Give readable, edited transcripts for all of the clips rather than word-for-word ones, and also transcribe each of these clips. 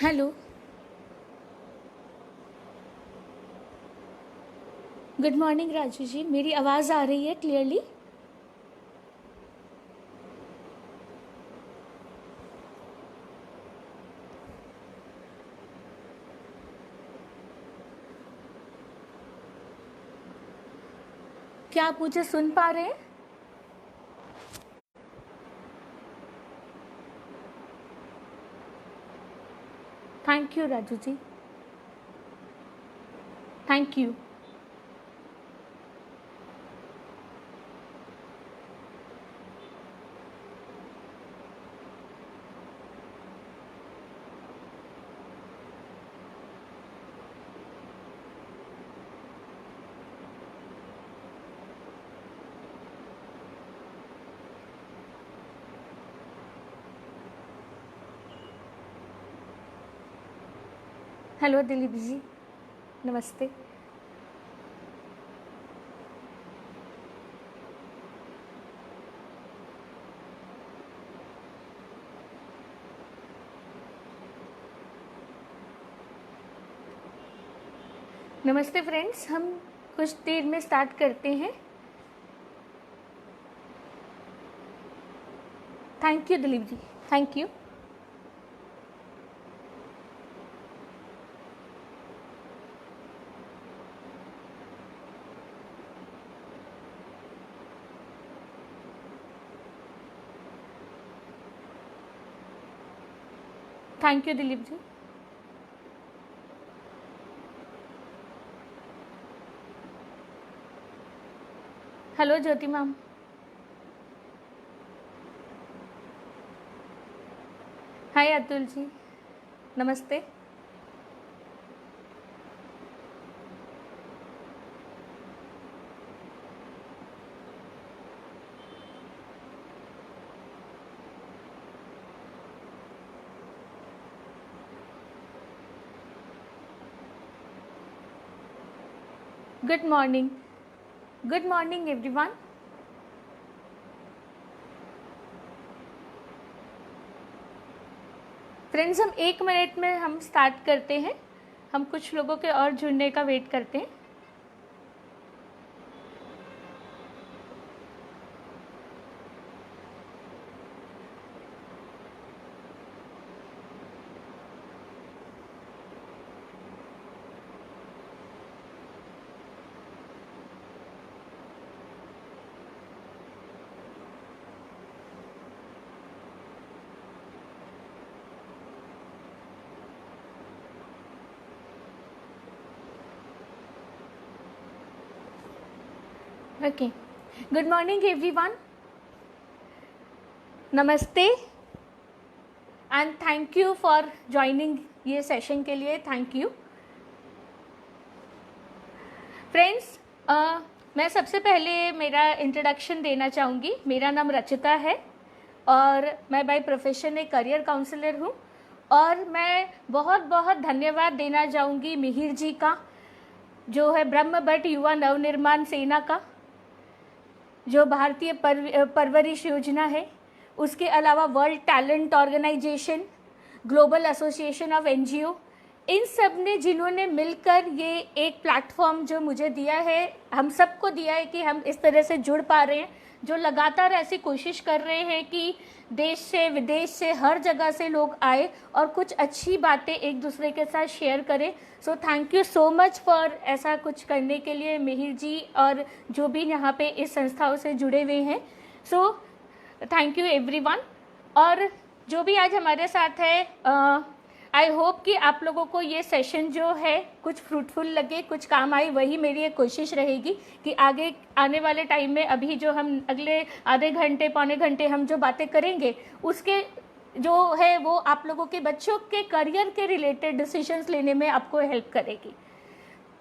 Hello. Good morning Raju ji, मेरी आवाज़ आ रही है क्लियरली? क्या आप मुझे सुन पा रहे हैं? Thank you Raju ji, thank you. Hello Dilip ji, नमस्ते। नमस्ते फ्रेंड्स, हम कुछ देर में स्टार्ट करते हैं। Thank you Dilip ji, thank you. Thank you Dilip ji. Hello Jyoti ma'am. Hi Atul ji, नमस्ते। Good morning, good morning everyone. Friends, हम 1 मिनट में हम स्टार्ट करते हैं। हम कुछ लोगों के और जुड़ने का वेट करते हैं। ओके, गुड मॉर्निंग एवरीवन, नमस्ते and thank you for joining ये सेशन के लिए। Thank you friends. मैं सबसे पहले मेरा इंट्रोडक्शन देना चाहूँगी। मेरा नाम रचिता है और मैं बाय प्रोफेशन एक करियर काउंसलर हूँ। और मैं बहुत बहुत धन्यवाद देना चाहूँगी मिहिर जी का, जो है ब्रह्म भट्ट युवा नवनिर्माण सेना का, जो भारतीय परवरिश योजना है। उसके अलावा World Talent Organisation, Global Association of NGO, इन सब ने जिन्होंने मिलकर ये एक प्लेटफॉर्म जो मुझे दिया है, हम सबको दिया है कि हम इस तरह से जुड़ पा रहे हैं, जो लगातार ऐसी कोशिश कर रहे हैं कि देश से विदेश से हर जगह से लोग आए और कुछ अच्छी बातें एक दूसरे के साथ शेयर करें। So thank you so much for ऐसा कुछ करने के लिए मिहिर जी और जो भी यहाँ पे इस संस्थाओं से जुड़े हुए हैं। So thank you everyone. और जो भी आज हमारे साथ है, आई होप कि आप लोगों को ये सेशन जो है कुछ फ्रूटफुल लगे, कुछ काम आए। वही मेरी एक कोशिश रहेगी कि आगे आने वाले टाइम में अभी जो हम अगले आधे घंटे पौने घंटे हम जो बातें करेंगे, उसके जो है वो आप लोगों के बच्चों के करियर के रिलेटेड डिसीजंस लेने में आपको हेल्प करेगी।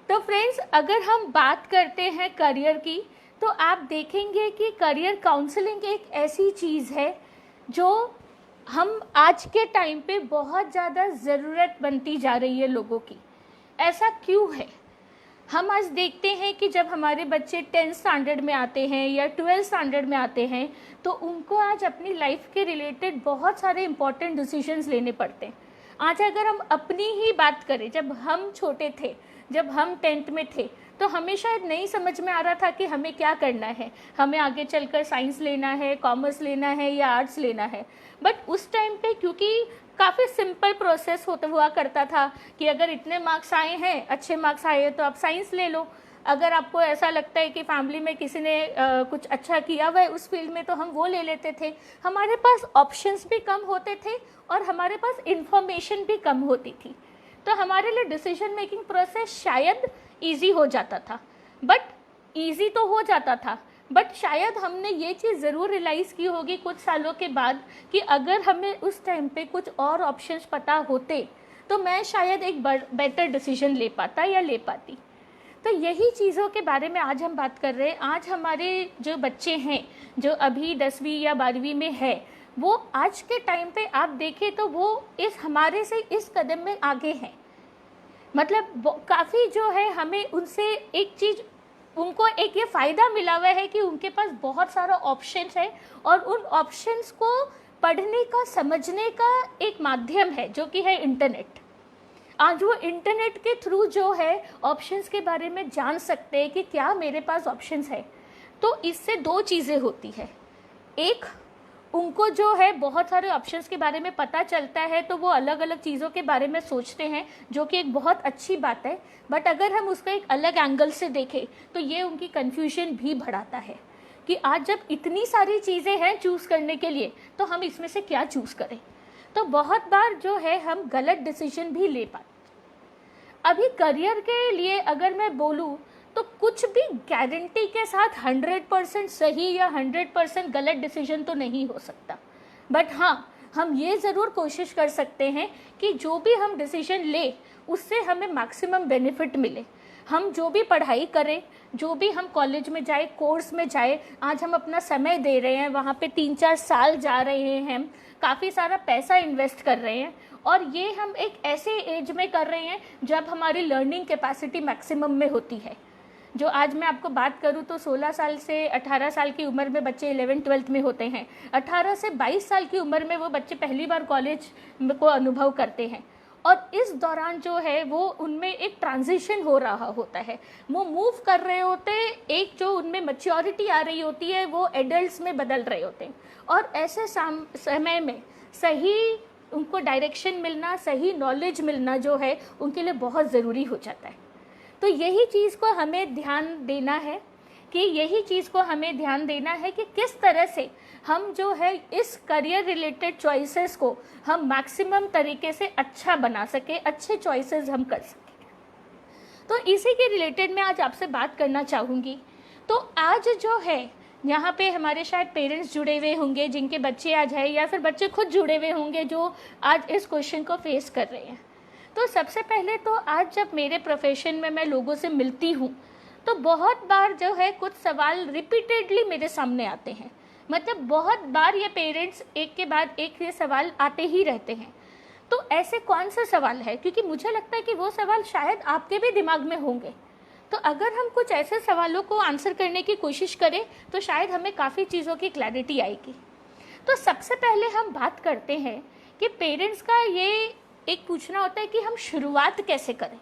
तो फ्रेंड्स, अगर हम बात करते हैं करियर की, तो आप देखेंगे कि करियर काउंसलिंग एक ऐसी चीज़ है जो हम आज के टाइम पे बहुत ज़्यादा ज़रूरत बनती जा रही है लोगों की। ऐसा क्यों है? हम आज देखते हैं कि जब हमारे बच्चे 10th स्टैंडर्ड में आते हैं या 12th स्टैंडर्ड में आते हैं, तो उनको आज अपनी लाइफ के रिलेटेड बहुत सारे इंपॉर्टेंट डिसीजंस लेने पड़ते हैं। आज अगर हम अपनी ही बात करें, जब हम छोटे थे, जब हम 10th में थे, तो हमें शायद नहीं समझ में आ रहा था कि हमें क्या करना है, हमें आगे चलकर साइंस लेना है, कॉमर्स लेना है या आर्ट्स लेना है। बट उस टाइम पे क्योंकि काफ़ी सिंपल प्रोसेस होता हुआ करता था कि अगर इतने मार्क्स आए हैं, अच्छे मार्क्स आए हैं तो आप साइंस ले लो। अगर आपको ऐसा लगता है कि फैमिली में किसी ने कुछ अच्छा किया हुआ है उस फील्ड में, तो हम वो ले लेते थे। हमारे पास ऑप्शंस भी कम होते थे और हमारे पास इंफॉर्मेशन भी कम होती थी, तो हमारे लिए डिसीजन मेकिंग प्रोसेस शायद ईजी हो जाता था। बट ईजी तो हो जाता था, बट शायद हमने ये चीज़ ज़रूर रियलाइज़ की होगी कुछ सालों के बाद कि अगर हमें उस टाइम पे कुछ और ऑप्शंस पता होते तो मैं शायद एक बेटर डिसीजन ले पाता या ले पाती। तो यही चीज़ों के बारे में आज हम बात कर रहे हैं। आज हमारे जो बच्चे हैं जो अभी 10वीं या 12वीं में है, वो आज के टाइम पे आप देखें तो वो हमारे से इस कदम में आगे हैं। मतलब काफ़ी जो है हमें उनसे एक चीज़, उनको एक ये फ़ायदा मिला हुआ है कि उनके पास बहुत सारा ऑप्शंस है और उन ऑप्शंस को पढ़ने का, समझने का एक माध्यम है जो कि है इंटरनेट। आज वो इंटरनेट के थ्रू जो है ऑप्शंस के बारे में जान सकते हैं कि क्या मेरे पास ऑप्शंस है। तो इससे दो चीज़ें होती है, एक उनको जो है बहुत सारे ऑप्शंस के बारे में पता चलता है तो वो अलग अलग चीज़ों के बारे में सोचते हैं, जो कि एक बहुत अच्छी बात है। बट अगर हम उसका एक अलग एंगल से देखें तो ये उनकी कन्फ्यूजन भी बढ़ाता है कि आज जब इतनी सारी चीज़ें हैं चूज़ करने के लिए तो हम इसमें से क्या चूज़ करें। तो बहुत बार जो है हम गलत डिसीजन भी ले पाते। अभी करियर के लिए अगर मैं बोलूँ तो कुछ भी गारंटी के साथ 100% सही या 100% गलत डिसीजन तो नहीं हो सकता। बट हाँ, हम ये ज़रूर कोशिश कर सकते हैं कि जो भी हम डिसीजन ले उससे हमें मैक्सिमम बेनिफिट मिले। हम जो भी पढ़ाई करें, जो भी हम कॉलेज में जाए, कोर्स में जाए, आज हम अपना समय दे रहे हैं, वहाँ पे 3-4 साल जा रहे हैं, हम काफ़ी सारा पैसा इन्वेस्ट कर रहे हैं और ये हम एक ऐसे एज में कर रहे हैं जब हमारी लर्निंग कैपेसिटी मैक्सिमम में होती है। जो आज मैं आपको बात करूं तो 16 साल से 18 साल की उम्र में बच्चे 11th-12th में होते हैं। 18 से 22 साल की उम्र में वो बच्चे पहली बार कॉलेज को अनुभव करते हैं और इस दौरान जो है वो उनमें एक ट्रांजिशन हो रहा होता है, वो मूव कर रहे होते, एक जो उनमें मैच्योरिटी आ रही होती है वो एडल्ट्स में बदल रहे होते हैं। और ऐसे समय में सही उनको डायरेक्शन मिलना, सही नॉलेज मिलना जो है उनके लिए बहुत ज़रूरी हो जाता है। तो यही चीज़ को हमें ध्यान देना है कि किस तरह से हम जो है इस करियर रिलेटेड चॉइसेस को हम मैक्सिमम तरीके से अच्छा बना सके, अच्छे चॉइसेस हम कर सकें। तो इसी के रिलेटेड मैं आज आपसे बात करना चाहूँगी। तो आज जो है यहाँ पे हमारे शायद पेरेंट्स जुड़े हुए होंगे जिनके बच्चे आज है, या फिर बच्चे खुद जुड़े हुए होंगे जो आज इस क्वेश्चन को फेस कर रहे हैं। तो सबसे पहले तो आज जब मेरे प्रोफेशन में मैं लोगों से मिलती हूँ तो बहुत बार जो है कुछ सवाल रिपीटेडली मेरे सामने आते हैं। मतलब बहुत बार ये पेरेंट्स एक के बाद एक ये सवाल आते ही रहते हैं। तो ऐसे कौन सा सवाल है, क्योंकि मुझे लगता है कि वो सवाल शायद आपके भी दिमाग में होंगे। तो अगर हम कुछ ऐसे सवालों को आंसर करने की कोशिश करें तो शायद हमें काफ़ी चीज़ों की क्लैरिटी आएगी। तो सबसे पहले हम बात करते हैं कि पेरेंट्स का ये एक पूछना होता है कि हम शुरुआत कैसे करें,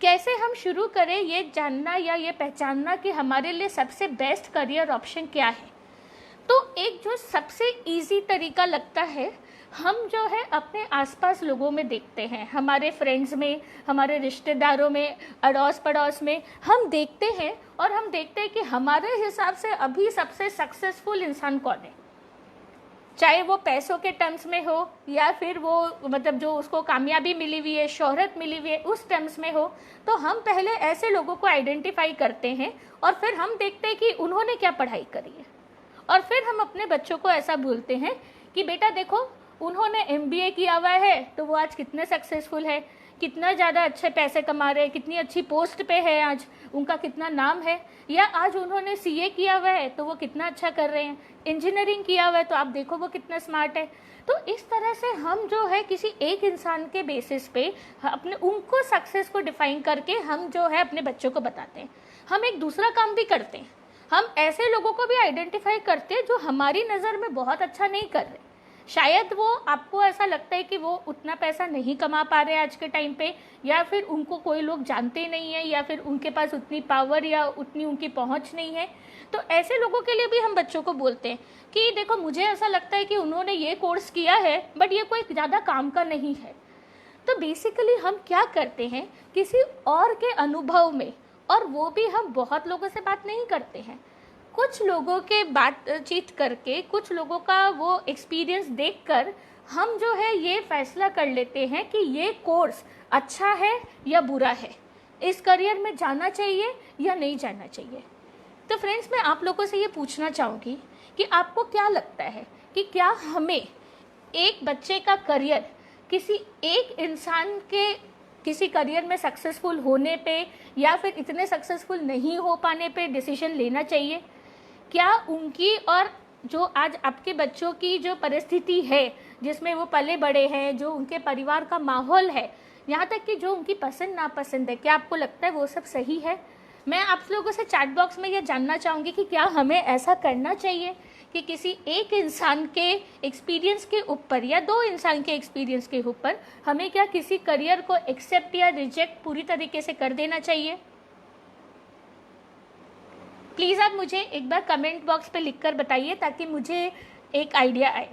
कैसे हम शुरू करें ये जानना या ये पहचानना कि हमारे लिए सबसे बेस्ट करियर ऑप्शन क्या है। तो एक जो सबसे इजी तरीका लगता है, हम जो है अपने आसपास लोगों में देखते हैं, हमारे फ्रेंड्स में, हमारे रिश्तेदारों में, अड़ोस पड़ोस में हम देखते हैं और हम देखते हैं कि हमारे हिसाब से अभी सबसे सक्सेसफुल इंसान कौन है, चाहे वो पैसों के टर्म्स में हो या फिर वो मतलब जो उसको कामयाबी मिली हुई है, शोहरत मिली हुई है उस टर्म्स में हो। तो हम पहले ऐसे लोगों को आइडेंटिफाई करते हैं और फिर हम देखते हैं कि उन्होंने क्या पढ़ाई करी है, और फिर हम अपने बच्चों को ऐसा बोलते हैं कि बेटा देखो उन्होंने MBA किया हुआ है तो वो आज कितने सक्सेसफुल है, कितना ज़्यादा अच्छे पैसे कमा रहे हैं, कितनी अच्छी पोस्ट पे है, आज उनका कितना नाम है, या आज उन्होंने CA किया हुआ है तो वो कितना अच्छा कर रहे हैं, इंजीनियरिंग किया हुआ है तो आप देखो वो कितना स्मार्ट है। तो इस तरह से हम जो है किसी एक इंसान के बेसिस पे अपने उनको सक्सेस को डिफाइन करके हम जो है अपने बच्चों को बताते हैं। हम एक दूसरा काम भी करते हैं, हम ऐसे लोगों को भी आइडेंटिफाई करते हैं जो हमारी नज़र में बहुत अच्छा नहीं कर रहे, शायद वो आपको ऐसा लगता है कि वो उतना पैसा नहीं कमा पा रहे आज के टाइम पे, या फिर उनको कोई लोग जानते नहीं है, या फिर उनके पास उतनी पावर या उतनी उनकी पहुंच नहीं है। तो ऐसे लोगों के लिए भी हम बच्चों को बोलते हैं कि देखो मुझे ऐसा लगता है कि उन्होंने ये कोर्स किया है बट ये कोई ज़्यादा काम का नहीं है। तो बेसिकली हम क्या करते हैं, किसी और के अनुभव में, और वो भी हम बहुत लोगों से बात नहीं करते हैं, कुछ लोगों के बातचीत करके, कुछ लोगों का वो एक्सपीरियंस देखकर हम जो है ये फैसला कर लेते हैं कि ये कोर्स अच्छा है या बुरा है, इस करियर में जाना चाहिए या नहीं जाना चाहिए। तो फ्रेंड्स, मैं आप लोगों से ये पूछना चाहूँगी कि आपको क्या लगता है कि क्या हमें एक बच्चे का करियर किसी एक इंसान के किसी करियर में सक्सेसफुल होने पे या फिर इतने सक्सेसफुल नहीं हो पाने पे डिसीजन लेना चाहिए? क्या उनकी और जो आज आपके बच्चों की जो परिस्थिति है जिसमें वो पले बड़े हैं, जो उनके परिवार का माहौल है, यहाँ तक कि जो उनकी पसंद नापसंद है, क्या आपको लगता है वो सब सही है? मैं आप लोगों से चैट बॉक्स में ये जानना चाहूँगी कि क्या हमें ऐसा करना चाहिए कि किसी एक इंसान के एक्सपीरियंस के ऊपर या दो इंसान के एक्सपीरियंस के ऊपर हमें क्या किसी करियर को एक्सेप्ट या रिजेक्ट पूरी तरीके से कर देना चाहिए? प्लीज़ आप मुझे एक बार कमेंट बॉक्स पे लिखकर बताइए ताकि मुझे एक आइडिया आए।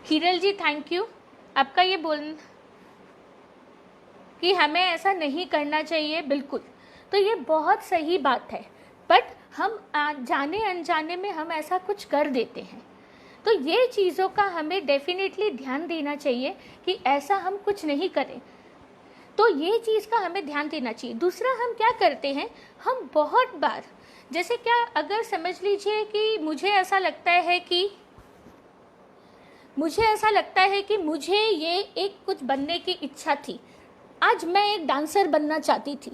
हिरल जी, थैंक यू। आपका ये बोलना कि हमें ऐसा नहीं करना चाहिए, बिल्कुल, तो ये बहुत सही बात है, बट हम जाने अनजाने में हम ऐसा कुछ कर देते हैं। तो ये चीज़ों का हमें डेफिनेटली ध्यान देना चाहिए कि ऐसा हम कुछ नहीं करें। तो ये चीज़ का हमें ध्यान देना चाहिए। दूसरा, हम क्या करते हैं, हम बहुत बार, जैसे क्या, अगर समझ लीजिए कि मुझे ऐसा लगता है कि मुझे ये एक कुछ बनने की इच्छा थी। आज मैं एक डांसर बनना चाहती थी,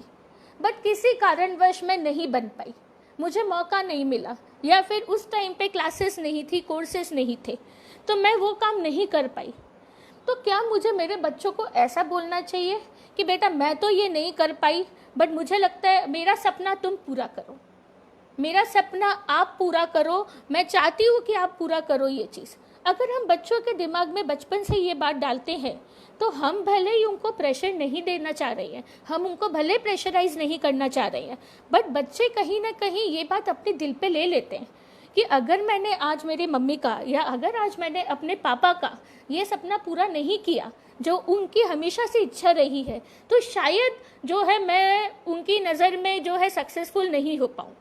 बट किसी कारणवश मैं नहीं बन पाई, मुझे मौका नहीं मिला, या फिर उस टाइम पे क्लासेस नहीं थी, कोर्सेस नहीं थे, तो मैं वो काम नहीं कर पाई। तो क्या मुझे मेरे बच्चों को ऐसा बोलना चाहिए कि बेटा मैं तो ये नहीं कर पाई, बट मुझे लगता है मेरा सपना तुम पूरा करो, मेरा सपना आप पूरा करो, मैं चाहती हूँ कि आप पूरा करो ये चीज़? अगर हम बच्चों के दिमाग में बचपन से ये बात डालते हैं तो हम भले ही उनको प्रेशर नहीं देना चाह रहे हैं, हम उनको भले प्रेशराइज नहीं करना चाह रहे हैं, बट बच्चे कहीं ना कहीं ये बात अपने दिल पे ले लेते हैं कि अगर मैंने आज मेरी मम्मी का या अगर आज मैंने अपने पापा का ये सपना पूरा नहीं किया जो उनकी हमेशा से इच्छा रही है, तो शायद जो है मैं उनकी नज़र में जो है सक्सेसफुल नहीं हो पाऊँ।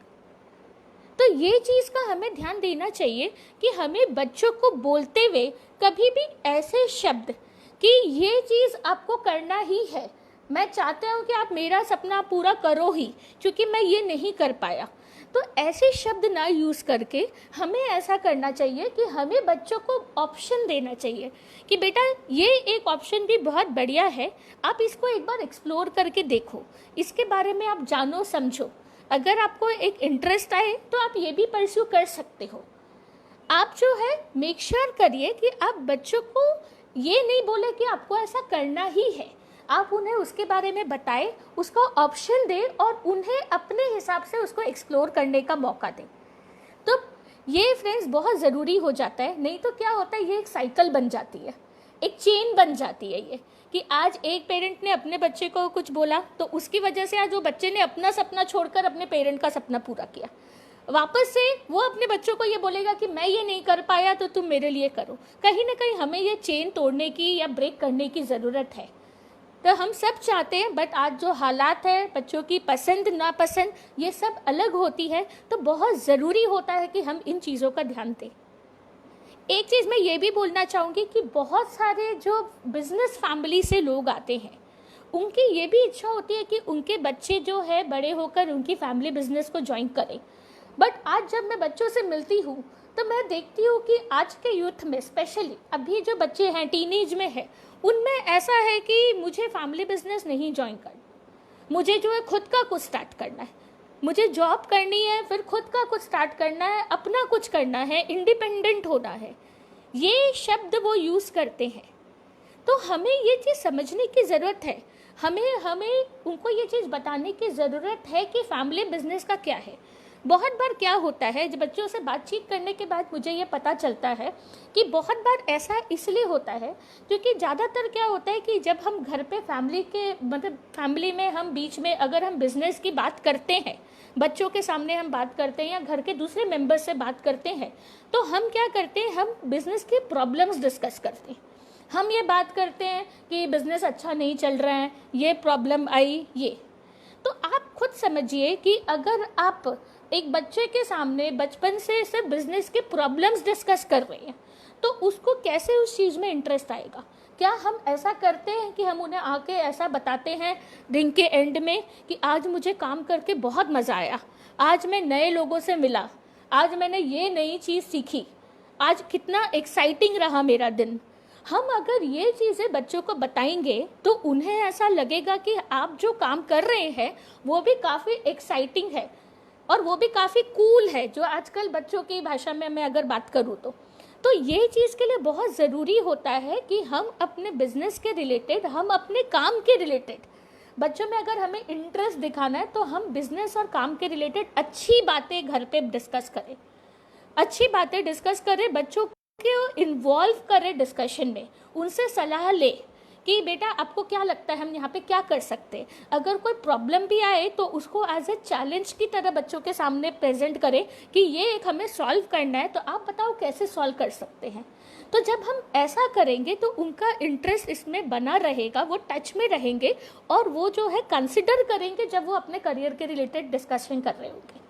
तो ये चीज़ का हमें ध्यान देना चाहिए कि हमें बच्चों को बोलते हुए कभी भी ऐसे शब्द कि ये चीज़ आपको करना ही है, मैं चाहता हूँ कि आप मेरा सपना पूरा करो ही, क्योंकि मैं ये नहीं कर पाया, तो ऐसे शब्द ना यूज़ करके हमें ऐसा करना चाहिए कि हमें बच्चों को ऑप्शन देना चाहिए कि बेटा ये एक ऑप्शन भी बहुत बढ़िया है, आप इसको एक बार एक्सप्लोर करके देखो, इसके बारे में आप जानो समझो, अगर आपको एक इंटरेस्ट आए तो आप ये भी परस्यू कर सकते हो। आप जो है मेक श्योर करिए कि आप बच्चों को ये नहीं बोले कि आपको ऐसा करना ही है, आप उन्हें उसके बारे में बताएं, उसका ऑप्शन दें और उन्हें अपने हिसाब से उसको एक्सप्लोर करने का मौका दें। तो ये फ्रेंड्स बहुत ज़रूरी हो जाता है, नहीं तो क्या होता है, ये एक साइकिल बन जाती है, एक चेन बन जाती है ये कि आज एक पेरेंट ने अपने बच्चे को कुछ बोला तो उसकी वजह से आज वो बच्चे ने अपना सपना छोड़कर अपने पेरेंट का सपना पूरा किया, वापस से वो अपने बच्चों को ये बोलेगा कि मैं ये नहीं कर पाया तो तुम मेरे लिए करो। कहीं ना कहीं हमें ये चेन तोड़ने की या ब्रेक करने की ज़रूरत है। तो हम सब चाहते हैं, बट आज जो हालात है, बच्चों की पसंद नापसंद ये सब अलग होती है, तो बहुत ज़रूरी होता है कि हम इन चीज़ों का ध्यान दें। एक चीज़ मैं ये भी बोलना चाहूँगी कि बहुत सारे जो बिजनेस फैमिली से लोग आते हैं, उनकी ये भी इच्छा होती है कि उनके बच्चे जो है बड़े होकर उनकी फैमिली बिजनेस को ज्वाइन करें, बट आज जब मैं बच्चों से मिलती हूँ तो मैं देखती हूँ कि आज के यूथ में स्पेशली अभी जो बच्चे हैं टीनेज में है, उनमें ऐसा है कि मुझे फैमिली बिजनेस नहीं ज्वाइन करना, मुझे जो है खुद का कुछ स्टार्ट करना है, मुझे जॉब करनी है, फिर खुद का कुछ स्टार्ट करना है, अपना कुछ करना है, इंडिपेंडेंट होना है, ये शब्द वो यूज़ करते हैं। तो हमें ये चीज़ समझने की ज़रूरत है, हमें उनको ये चीज़ बताने की ज़रूरत है कि फैमिली बिजनेस का क्या है। बहुत बार क्या होता है, जब बच्चों से बातचीत करने के बाद मुझे ये पता चलता है कि बहुत बार ऐसा इसलिए होता है क्योंकि ज़्यादातर क्या होता है कि जब हम घर पे फैमिली में हम बीच में अगर हम बिज़नेस की बात करते हैं, बच्चों के सामने हम बात करते हैं या घर के दूसरे मेंबर से बात करते हैं, तो हम क्या करते हैं, हम बिज़नेस की प्रॉब्लम्स डिस्कस करते हैं। हम ये बात करते हैं कि बिज़नेस अच्छा नहीं चल रहा है, ये प्रॉब्लम आई, ये। तो आप खुद समझिए कि अगर आप एक बच्चे के सामने बचपन से सिर्फ बिजनेस के प्रॉब्लम्स डिस्कस कर रहे हैं तो उसको कैसे उस चीज़ में इंटरेस्ट आएगा। क्या हम ऐसा करते हैं कि हम उन्हें आके ऐसा बताते हैं दिन के एंड में कि आज मुझे काम करके बहुत मज़ा आया, आज मैं नए लोगों से मिला, आज मैंने ये नई चीज़ सीखी, आज कितना एक्साइटिंग रहा मेरा दिन। हम अगर ये चीज़ें बच्चों को बताएंगे तो उन्हें ऐसा लगेगा कि आप जो काम कर रहे हैं वो भी काफ़ी एक्साइटिंग है और वो भी काफ़ी कूल है, जो आजकल बच्चों की भाषा में मैं अगर बात करूँ तो ये चीज़ के लिए बहुत ज़रूरी होता है कि हम अपने बिजनेस के रिलेटेड, हम अपने काम के रिलेटेड, बच्चों में अगर हमें इंटरेस्ट दिखाना है तो हम बिजनेस और काम के रिलेटेड अच्छी बातें घर पे डिस्कस करें, अच्छी बातें डिस्कस करें, बच्चों को इन्वॉल्व करें डिस्कशन में, उनसे सलाह ले कि बेटा आपको क्या लगता है हम यहाँ पे क्या कर सकते हैं। अगर कोई प्रॉब्लम भी आए तो उसको एज ए चैलेंज की तरह बच्चों के सामने प्रेजेंट करें कि ये एक हमें सॉल्व करना है, तो आप बताओ कैसे सॉल्व कर सकते हैं। तो जब हम ऐसा करेंगे तो उनका इंटरेस्ट इसमें बना रहेगा, वो टच में रहेंगे और वो जो है कंसिडर करेंगे जब वो अपने करियर के रिलेटेड डिस्कशन कर रहे होंगे।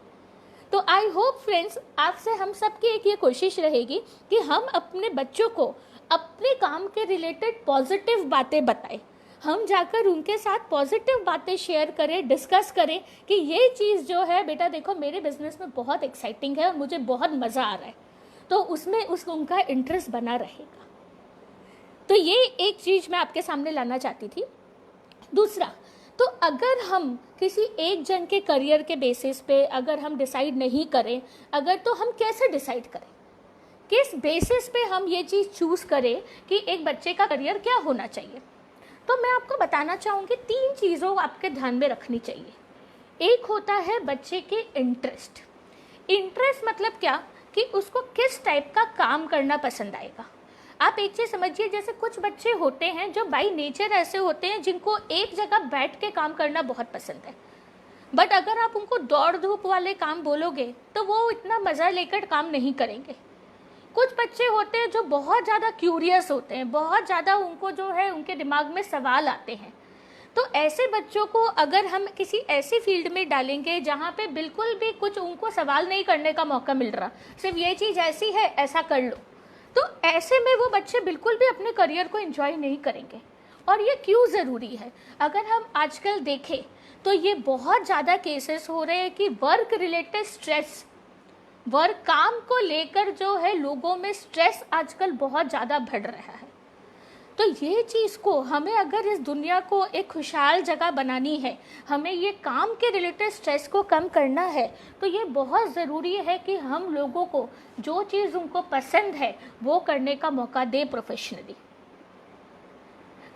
तो आई होप फ्रेंड्स, आपसे हम सबकी एक ये कोशिश रहेगी कि हम अपने बच्चों को अपने काम के रिलेटेड पॉजिटिव बातें बताएं, हम जाकर उनके साथ पॉजिटिव बातें शेयर करें, डिस्कस करें कि ये चीज़ जो है बेटा देखो मेरे बिजनेस में बहुत एक्साइटिंग है और मुझे बहुत मज़ा आ रहा है, तो उसमें उनका इंटरेस्ट बना रहेगा। तो ये एक चीज़ मैं आपके सामने लाना चाहती थी। दूसरा, तो अगर हम किसी एक जन के करियर के बेसिस पे अगर हम डिसाइड नहीं करें, अगर तो हम कैसे डिसाइड करें, किस बेसिस पे हम ये चीज़ चूज़ करें कि एक बच्चे का करियर क्या होना चाहिए। तो मैं आपको बताना चाहूँगी 3 चीज़ों आपके ध्यान में रखनी चाहिए। एक होता है बच्चे के इंटरेस्ट। इंटरेस्ट मतलब क्या कि उसको किस टाइप का काम करना पसंद आएगा। आप एक चीज़ समझिए, जैसे कुछ बच्चे होते हैं जो बाई नेचर ऐसे होते हैं जिनको एक जगह बैठ के काम करना बहुत पसंद है, बट अगर आप उनको दौड़ धूप वाले काम बोलोगे तो वो इतना मज़ा लेकर काम नहीं करेंगे। कुछ बच्चे होते हैं जो बहुत ज़्यादा क्यूरियस होते हैं, बहुत ज़्यादा उनको जो है उनके दिमाग में सवाल आते हैं। तो ऐसे बच्चों को अगर हम किसी ऐसी फील्ड में डालेंगे जहाँ पे बिल्कुल भी कुछ उनको सवाल नहीं करने का मौका मिल रहा, सिर्फ ये चीज़ ऐसी है ऐसा कर लो, तो ऐसे में वो बच्चे बिल्कुल भी अपने करियर को एंजॉय नहीं करेंगे। और ये क्यों ज़रूरी है, अगर हम आजकल देखें तो ये बहुत ज़्यादा केसेस हो रहे हैं कि वर्क रिलेटेड स्ट्रेस, वर्क काम को लेकर जो है लोगों में स्ट्रेस आजकल बहुत ज़्यादा बढ़ रहा है। तो ये चीज़ को हमें अगर इस दुनिया को एक खुशहाल जगह बनानी है, हमें ये काम के रिलेटेड स्ट्रेस को कम करना है, तो ये बहुत ज़रूरी है कि हम लोगों को जो चीज़ उनको पसंद है वो करने का मौका दे प्रोफेशनली।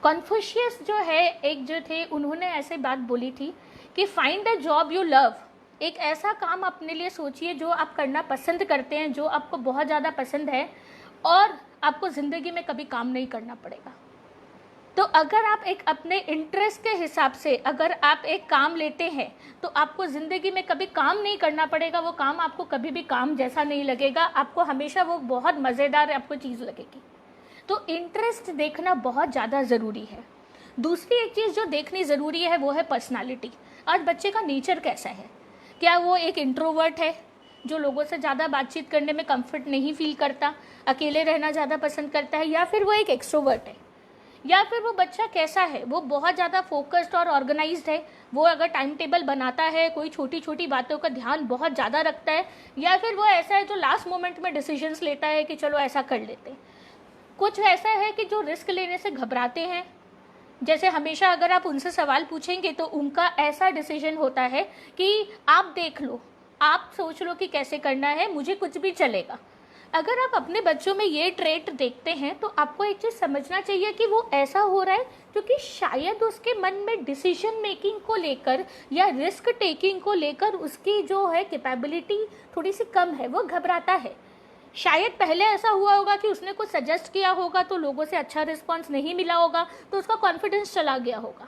कन्फ्यूशियस जो है एक जो थे, उन्होंने ऐसे बात बोली थी कि find a job you love. एक ऐसा काम अपने लिए सोचिए जो आप करना पसंद करते हैं, जो आपको बहुत ज़्यादा पसंद है और आपको ज़िंदगी में कभी काम नहीं करना पड़ेगा। तो अगर आप एक अपने इंटरेस्ट के हिसाब से अगर आप एक काम लेते हैं तो आपको ज़िंदगी में कभी काम नहीं करना पड़ेगा, वो काम आपको कभी भी काम जैसा नहीं लगेगा, आपको हमेशा वो बहुत मज़ेदार आपको चीज़ लगेगी। तो इंटरेस्ट देखना बहुत ज़्यादा ज़रूरी है। दूसरी एक चीज़ जो देखनी ज़रूरी है वो है पर्सनालिटी। आज बच्चे का नेचर कैसा है, क्या वो एक इंट्रोवर्ट है जो लोगों से ज़्यादा बातचीत करने में कंफर्ट नहीं फील करता, अकेले रहना ज़्यादा पसंद करता है, या फिर वो एक एक्सट्रोवर्ट है, या फिर वो बच्चा कैसा है, वो बहुत ज़्यादा फोकस्ड और ऑर्गेनाइज्ड है, वो अगर टाइम टेबल बनाता है, कोई छोटी छोटी बातों का ध्यान बहुत ज़्यादा रखता है, या फिर वो ऐसा है जो लास्ट मोमेंट में डिसीजंस लेता है कि चलो ऐसा कर लेते हैं। कुछ ऐसा है कि जो रिस्क लेने से घबराते हैं, जैसे हमेशा अगर आप उनसे सवाल पूछेंगे तो उनका ऐसा डिसीजन होता है कि आप देख लो, आप सोच लो कि कैसे करना है, मुझे कुछ भी चलेगा। अगर आप अपने बच्चों में ये ट्रेट देखते हैं तो आपको एक चीज़ समझना चाहिए कि वो ऐसा हो रहा है क्योंकि शायद उसके मन में डिसीजन मेकिंग को लेकर या रिस्क टेकिंग को लेकर उसकी जो है कैपेबिलिटी थोड़ी सी कम है, वो घबराता है। शायद पहले ऐसा हुआ होगा कि उसने कुछ सजेस्ट किया होगा तो लोगों से अच्छा रिस्पॉन्स नहीं मिला होगा, तो उसका कॉन्फिडेंस चला गया होगा,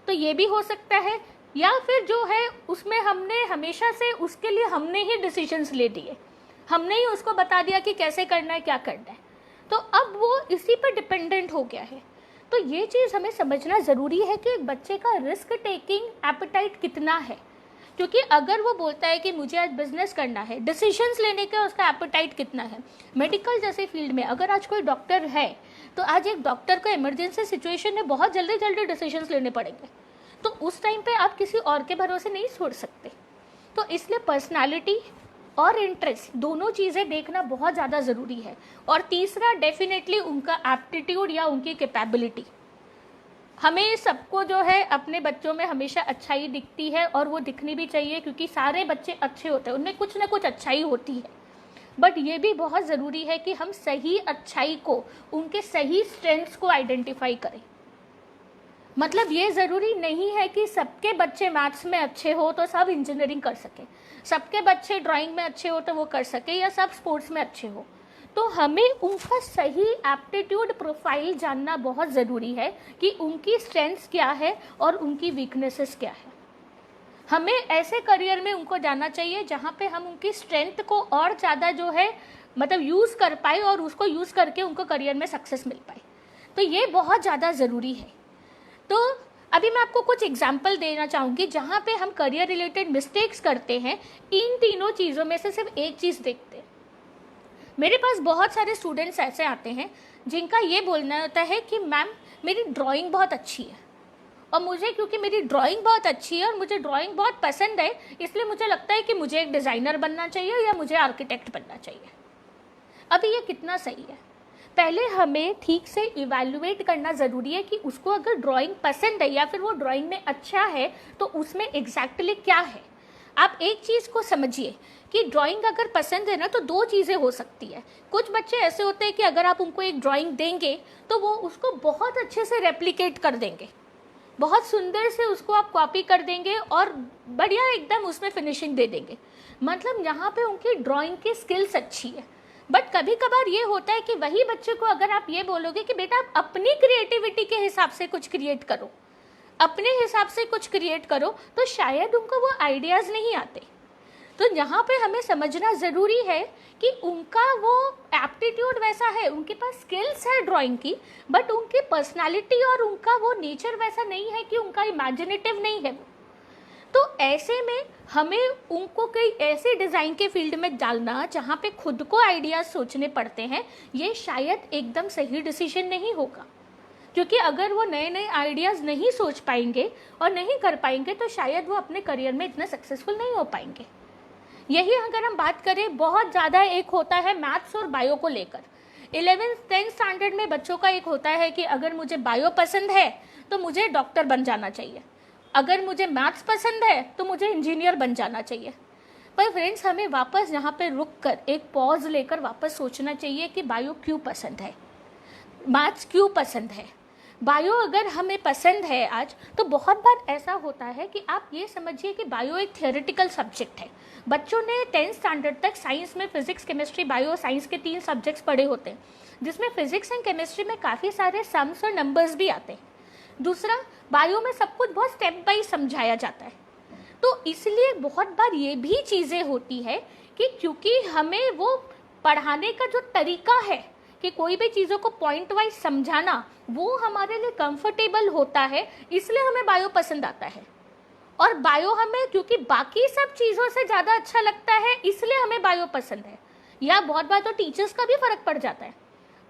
तो ये भी हो सकता है। या फिर जो है उसमें हमने हमेशा से उसके लिए हमने ही डिसीजंस ले दिए, हमने ही उसको बता दिया कि कैसे करना है, क्या करना है, तो अब वो इसी पर डिपेंडेंट हो गया है। तो ये चीज़ हमें समझना ज़रूरी है कि एक बच्चे का रिस्क टेकिंग एपेटाइट कितना है, क्योंकि अगर वो बोलता है कि मुझे आज बिजनेस करना है, डिसीजंस लेने का उसका एपेटाइट कितना है। मेडिकल जैसे फील्ड में अगर आज कोई डॉक्टर है तो आज एक डॉक्टर को इमरजेंसी सिचुएशन में बहुत जल्दी जल्दी डिसीजंस लेने पड़ेंगे, तो उस टाइम पे आप किसी और के भरोसे नहीं छोड़ सकते। तो इसलिए पर्सनालिटी और इंटरेस्ट दोनों चीज़ें देखना बहुत ज़्यादा ज़रूरी है। और तीसरा डेफिनेटली उनका एप्टीट्यूड या उनकी कैपेबिलिटी। हमें सबको जो है अपने बच्चों में हमेशा अच्छाई दिखती है और वो दिखनी भी चाहिए, क्योंकि सारे बच्चे अच्छे होते हैं, उनमें कुछ ना कुछ अच्छाई होती है। बट ये भी बहुत ज़रूरी है कि हम सही अच्छाई को, उनके सही स्ट्रेंथ्स को आइडेंटिफाई करें। मतलब ये ज़रूरी नहीं है कि सबके बच्चे मैथ्स में अच्छे हो तो सब इंजीनियरिंग कर सके, सबके बच्चे ड्राइंग में अच्छे हो तो वो कर सके, या सब स्पोर्ट्स में अच्छे हो। तो हमें उनका सही एप्टीट्यूड प्रोफाइल जानना बहुत ज़रूरी है कि उनकी स्ट्रेंथ्स क्या है और उनकी वीकनेसेस क्या है। हमें ऐसे करियर में उनको जाना चाहिए जहाँ पे हम उनकी स्ट्रेंथ को और ज़्यादा जो है मतलब यूज़ कर पाए और उसको यूज़ करके उनको करियर में सक्सेस मिल पाए। तो ये बहुत ज़्यादा ज़रूरी है। तो अभी मैं आपको कुछ एग्जाम्पल देना चाहूँगी जहाँ पे हम करियर रिलेटेड मिस्टेक्स करते हैं। इन तीनों चीज़ों में से सिर्फ एक चीज़ देखते हैं। मेरे पास बहुत सारे स्टूडेंट्स ऐसे आते हैं जिनका ये बोलना होता है कि मैम मेरी ड्राइंग बहुत अच्छी है, और मुझे क्योंकि मेरी ड्राइंग बहुत अच्छी है और मुझे ड्राइंग बहुत पसंद है, इसलिए मुझे लगता है कि मुझे एक डिज़ाइनर बनना चाहिए या मुझे आर्किटेक्ट बनना चाहिए। अभी ये कितना सही है? पहले हमें ठीक से इवैल्यूएट करना ज़रूरी है कि उसको अगर ड्राइंग पसंद है या फिर वो ड्राइंग में अच्छा है तो उसमें एग्जैक्टली क्या है। आप एक चीज़ को समझिए कि ड्राइंग अगर पसंद है ना तो दो चीज़ें हो सकती है। कुछ बच्चे ऐसे होते हैं कि अगर आप उनको एक ड्राइंग देंगे तो वो उसको बहुत अच्छे से रेप्लिकेट कर देंगे, बहुत सुंदर से उसको आप कॉपी कर देंगे और बढ़िया एकदम उसमें फिनिशिंग दे देंगे। मतलब यहाँ पे उनकी ड्राइंग की स्किल्स अच्छी है। बट कभी कभार ये होता है कि वही बच्चे को अगर आप ये बोलोगे कि बेटा आप अपनी क्रिएटिविटी के हिसाब से कुछ क्रिएट करो, अपने हिसाब से कुछ क्रिएट करो, तो शायद उनको वो आइडियाज़ नहीं आते। तो यहाँ पे हमें समझना ज़रूरी है कि उनका वो एप्टीट्यूड वैसा है, उनके पास स्किल्स है ड्राइंग की, बट उनकी पर्सनालिटी और उनका वो नेचर वैसा नहीं है कि उनका इमेजिनेटिव नहीं है वो। तो ऐसे में हमें उनको कई ऐसे डिज़ाइन के फील्ड में डालना जहाँ पे खुद को आइडियाज़ सोचने पड़ते हैं, ये शायद एकदम सही डिसीजन नहीं होगा। क्योंकि अगर वो नए नए आइडियाज़ नहीं सोच पाएंगे और नहीं कर पाएंगे तो शायद वो अपने करियर में इतना सक्सेसफुल नहीं हो पाएंगे। यही अगर हम बात करें, बहुत ज़्यादा एक होता है मैथ्स और बायो को लेकर। 11th-10th स्टैंडर्ड में बच्चों का एक होता है कि अगर मुझे बायो पसंद है तो मुझे डॉक्टर बन जाना चाहिए, अगर मुझे मैथ्स पसंद है तो मुझे इंजीनियर बन जाना चाहिए। पर फ्रेंड्स, हमें वापस यहाँ पे रुक कर एक पॉज लेकर वापस सोचना चाहिए कि बायो क्यों पसंद है, मैथ्स क्यों पसंद है। बायो अगर हमें पसंद है आज, तो बहुत बार ऐसा होता है कि आप ये समझिए कि बायो एक थियोरेटिकल सब्जेक्ट है। बच्चों ने 10th स्टैंडर्ड तक साइंस में फिजिक्स, केमिस्ट्री, बायो साइंस के 3 सब्जेक्ट्स पढ़े होते हैं, जिसमें फिजिक्स एंड केमिस्ट्री में काफ़ी सारे सम्स और नंबर्स भी आते हैं। दूसरा, बायो में सब कुछ बहुत स्टेप बाय समझाया जाता है। तो इसलिए बहुत बार ये भी चीज़ें होती है कि क्योंकि हमें वो पढ़ाने का जो तरीका है कि कोई भी चीज़ों को पॉइंट वाइज समझाना, वो हमारे लिए कंफर्टेबल होता है, इसलिए हमें बायो पसंद आता है। और बायो हमें क्योंकि बाकी सब चीज़ों से ज़्यादा अच्छा लगता है, इसलिए हमें बायो पसंद है। या बहुत बार तो टीचर्स का भी फ़र्क पड़ जाता है।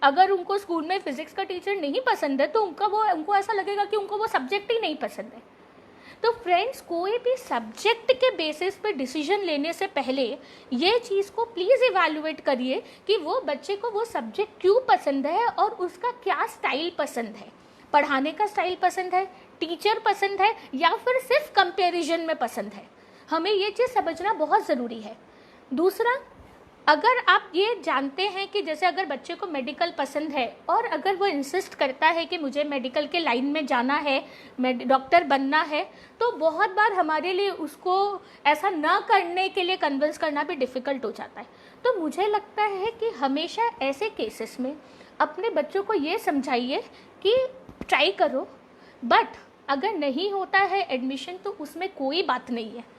अगर उनको स्कूल में फिजिक्स का टीचर नहीं पसंद है तो उनको ऐसा लगेगा कि उनको वो सब्जेक्ट ही नहीं पसंद है। तो फ्रेंड्स, कोई भी सब्जेक्ट के बेसिस पे डिसीजन लेने से पहले ये चीज़ को प्लीज़ इवैल्यूएट करिए कि वो बच्चे को वो सब्जेक्ट क्यों पसंद है और उसका क्या स्टाइल पसंद है। पढ़ाने का स्टाइल पसंद है, टीचर पसंद है, या फिर सिर्फ कंपैरिजन में पसंद है। हमें ये चीज़ समझना बहुत ज़रूरी है। दूसरा, अगर आप ये जानते हैं कि जैसे अगर बच्चे को मेडिकल पसंद है और अगर वो इंसिस्ट करता है कि मुझे मेडिकल के लाइन में जाना है, डॉक्टर बनना है, तो बहुत बार हमारे लिए उसको ऐसा ना करने के लिए कन्विंस करना भी डिफ़िकल्ट हो जाता है। तो मुझे लगता है कि हमेशा ऐसे केसेस में अपने बच्चों को ये समझाइए कि ट्राई करो, बट अगर नहीं होता है एडमिशन तो उसमें कोई बात नहीं है।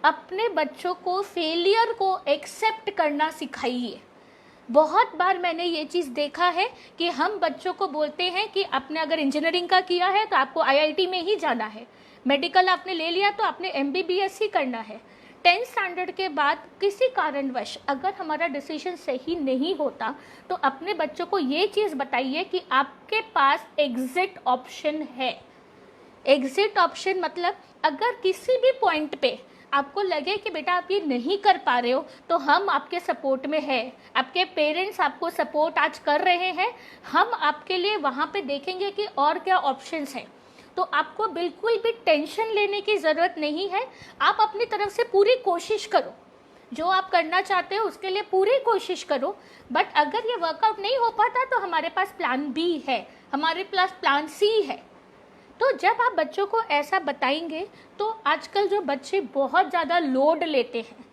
अपने बच्चों को फेलियर को एक्सेप्ट करना सिखाइए। बहुत बार मैंने ये चीज़ देखा है कि हम बच्चों को बोलते हैं कि आपने अगर इंजीनियरिंग का किया है तो आपको आईआईटी में ही जाना है, मेडिकल आपने ले लिया तो आपने एमबीबीएस ही करना है। 10th स्टैंडर्ड के बाद किसी कारणवश अगर हमारा डिसीजन सही नहीं होता तो अपने बच्चों को ये चीज़ बताइए कि आपके पास एग्जिट ऑप्शन है। एग्जिट ऑप्शन मतलब अगर किसी भी पॉइंट पे आपको लगे कि बेटा आप ये नहीं कर पा रहे हो तो हम आपके सपोर्ट में है, आपके पेरेंट्स आपको सपोर्ट आज कर रहे हैं, हम आपके लिए वहाँ पे देखेंगे कि और क्या ऑप्शंस हैं। तो आपको बिल्कुल भी टेंशन लेने की ज़रूरत नहीं है। आप अपनी तरफ से पूरी कोशिश करो, जो आप करना चाहते हो उसके लिए पूरी कोशिश करो। बट अगर ये वर्कआउट नहीं हो पाता तो हमारे पास प्लान बी है, हमारे पास प्लान सी है। तो जब आप बच्चों को ऐसा बताएंगे तो आजकल जो बच्चे बहुत ज़्यादा लोड लेते हैं,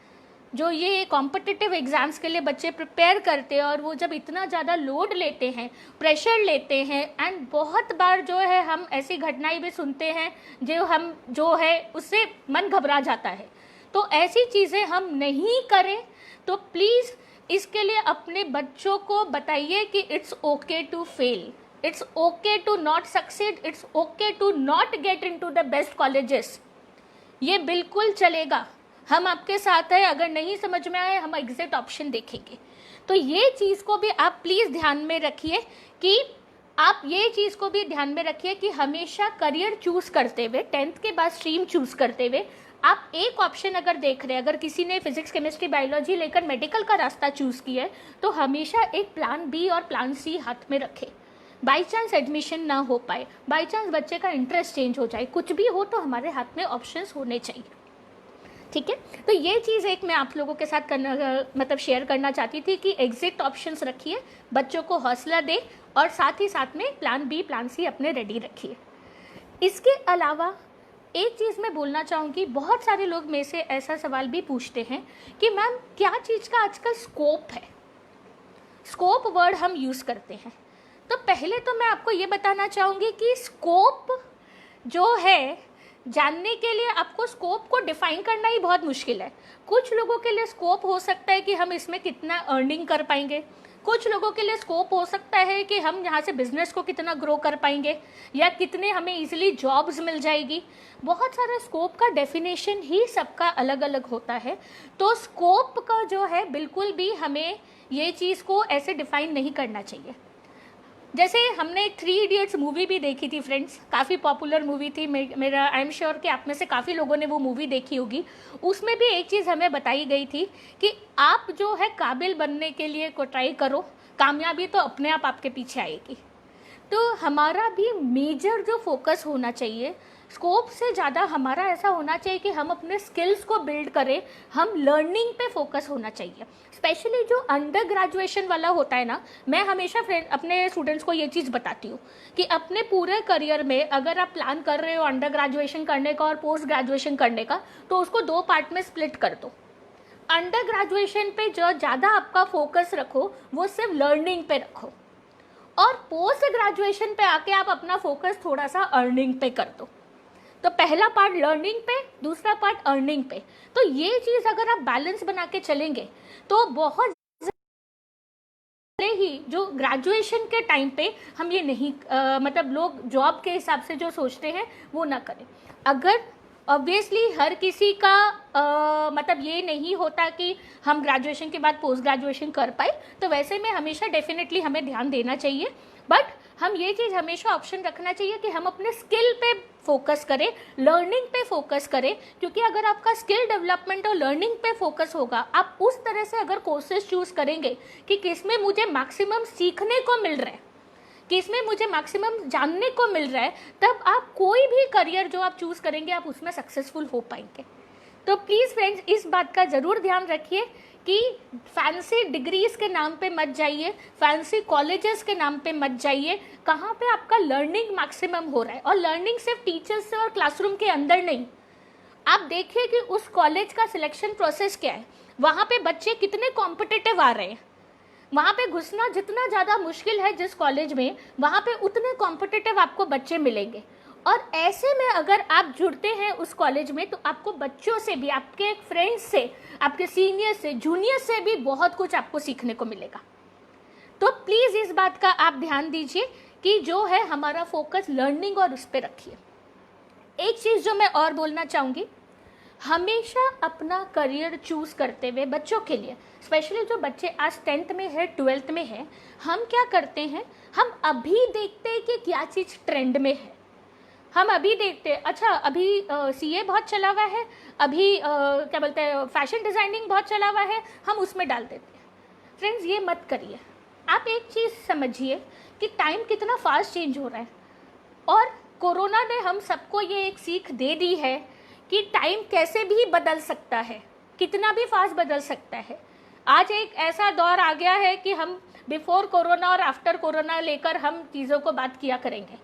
जो ये कॉम्पिटिटिव एग्ज़ाम्स के लिए बच्चे प्रिपेयर करते हैं, और वो जब इतना ज़्यादा लोड लेते हैं, प्रेशर लेते हैं, एंड बहुत बार जो है हम ऐसी घटनाएं भी सुनते हैं जो है उससे मन घबरा जाता है। तो ऐसी चीज़ें हम नहीं करें। तो प्लीज़ इसके लिए अपने बच्चों को बताइए कि it's okay to fail, it's okay to not succeed, it's okay to not get into the best colleges। ये बिल्कुल चलेगा, हम आपके साथ हैं। अगर नहीं समझ में आए हम एग्जिट ऑप्शन देखेंगे। तो ये चीज़ को भी आप प्लीज़ ध्यान में रखिए कि हमेशा करियर चूज़ करते हुए, 10th के बाद स्ट्रीम चूज़ करते हुए आप एक ऑप्शन अगर देख रहे हैं, अगर किसी ने फिजिक्स केमिस्ट्री बायोलॉजी लेकर मेडिकल का रास्ता चूज़ किया है तो हमेशा एक प्लान बी और प्लान सी हाथ में रखें। बाई चांस एडमिशन ना हो पाए, बाई चांस बच्चे का इंटरेस्ट चेंज हो जाए, कुछ भी हो तो हमारे हाथ में ऑप्शंस होने चाहिए। ठीक है, तो ये चीज़ एक मैं आप लोगों के साथ शेयर करना चाहती थी कि एग्जिट ऑप्शंस रखिए, बच्चों को हौसला दें और साथ ही साथ में प्लान बी प्लान सी अपने रेडी रखिए। इसके अलावा एक चीज़ मैं बोलना चाहूँगी, बहुत सारे लोग में से ऐसा सवाल भी पूछते हैं कि मैम क्या चीज़ का आजकल स्कोप है। स्कोप वर्ड हम यूज़ करते हैं, तो पहले तो मैं आपको ये बताना चाहूँगी कि स्कोप जो है, जानने के लिए आपको स्कोप को डिफाइन करना ही बहुत मुश्किल है। कुछ लोगों के लिए स्कोप हो सकता है कि हम इसमें कितना अर्निंग कर पाएंगे, कुछ लोगों के लिए स्कोप हो सकता है कि हम यहाँ से बिजनेस को कितना ग्रो कर पाएंगे या कितने हमें इजीली जॉब्स मिल जाएगी। बहुत सारा स्कोप का डेफिनेशन ही सबका अलग अलग होता है। तो स्कोप का जो है बिल्कुल भी हमें ये चीज़ को ऐसे डिफाइन नहीं करना चाहिए। जैसे हमने 3 इडियट्स मूवी भी देखी थी फ्रेंड्स, काफ़ी पॉपुलर मूवी थी, मेरा आई एम श्योर कि आप में से काफ़ी लोगों ने वो मूवी देखी होगी। उसमें भी एक चीज़ हमें बताई गई थी कि आप जो है काबिल बनने के लिए को ट्राई करो, कामयाबी तो अपने आप आपके पीछे आएगी। तो हमारा भी मेजर जो फोकस होना चाहिए, स्कोप से ज़्यादा हमारा ऐसा होना चाहिए कि हम अपने स्किल्स को बिल्ड करें, हम लर्निंग पे फोकस होना चाहिए। स्पेशली जो अंडर ग्रेजुएशन वाला होता है ना, मैं हमेशा अपने स्टूडेंट्स को ये चीज़ बताती हूँ कि अपने पूरे करियर में अगर आप प्लान कर रहे हो अंडर ग्रेजुएशन करने का और पोस्ट ग्रेजुएशन करने का, तो उसको 2 पार्ट में स्प्लिट कर दो। अंडर ग्रेजुएशन पे जो ज़्यादा आपका फोकस रखो, वो सिर्फ लर्निंग पे रखो, और पोस्ट ग्रेजुएशन पे आके आप अपना फोकस थोड़ा सा अर्निंग पे कर दो। तो पहला पार्ट लर्निंग पे, दूसरा पार्ट अर्निंग पे। तो ये चीज़ अगर आप बैलेंस बना के चलेंगे तो बहुत ही जो ग्रेजुएशन के टाइम पे हम ये नहीं लोग जॉब के हिसाब से जो सोचते हैं वो ना करें। अगर ऑब्वियसली हर किसी का ये नहीं होता कि हम ग्रेजुएशन के बाद पोस्ट ग्रेजुएशन कर पाए, तो वैसे में हमेशा डेफिनेटली हमें ध्यान देना चाहिए। बट हम ये चीज़ हमेशा ऑप्शन रखना चाहिए कि हम अपने स्किल पे फोकस करें, लर्निंग पे फोकस करें, क्योंकि अगर आपका स्किल डेवलपमेंट और लर्निंग पे फोकस होगा, आप उस तरह से अगर कोर्सेज चूज़ करेंगे कि किसमें मुझे मैक्सिमम सीखने को मिल रहा है, किसमें मुझे मैक्सिमम जानने को मिल रहा है, तब आप कोई भी करियर जो आप चूज़ करेंगे आप उसमें सक्सेसफुल हो पाएंगे। तो प्लीज़ फ्रेंड्स इस बात का ज़रूर ध्यान रखिए कि फैंसी डिग्रीज के नाम पे मत जाइए, फैंसी कॉलेजेस के नाम पे मत जाइए। कहाँ पे आपका लर्निंग मैक्सिमम हो रहा है, और लर्निंग सिर्फ टीचर्स से और क्लासरूम के अंदर नहीं। आप देखिए कि उस कॉलेज का सिलेक्शन प्रोसेस क्या है, वहाँ पे बच्चे कितने कॉम्पिटिटिव आ रहे हैं। वहाँ पे घुसना जितना ज़्यादा मुश्किल है जिस कॉलेज में, वहाँ पे उतने कॉम्पिटिटिव आपको बच्चे मिलेंगे। और ऐसे में अगर आप जुड़ते हैं उस कॉलेज में, तो आपको बच्चों से भी, आपके फ्रेंड्स से, आपके सीनियर से, जूनियर से भी बहुत कुछ आपको सीखने को मिलेगा। तो प्लीज़ इस बात का आप ध्यान दीजिए कि जो है हमारा फोकस लर्निंग और उस पर रखिए। एक चीज़ जो मैं और बोलना चाहूँगी, हमेशा अपना करियर चूज़ करते हुए बच्चों के लिए, स्पेशली जो बच्चे आज 10th में है, 12th में है, हम क्या करते हैं, हम अभी देखते हैं कि क्या चीज़ ट्रेंड में है। हम अभी देखते हैं, अच्छा अभी CA बहुत चला हुआ है, अभी क्या बोलते हैं फैशन डिज़ाइनिंग बहुत चला हुआ है, हम उसमें डाल देते हैं। फ्रेंड्स ये मत करिए। आप एक चीज़ समझिए कि टाइम कितना फास्ट चेंज हो रहा है, और कोरोना ने हम सबको ये एक सीख दे दी है कि टाइम कैसे भी बदल सकता है, कितना भी फास्ट बदल सकता है। आज एक ऐसा दौर आ गया है कि हम बिफोर कोरोना और आफ्टर कोरोना लेकर हम चीज़ों को बात किया करेंगे।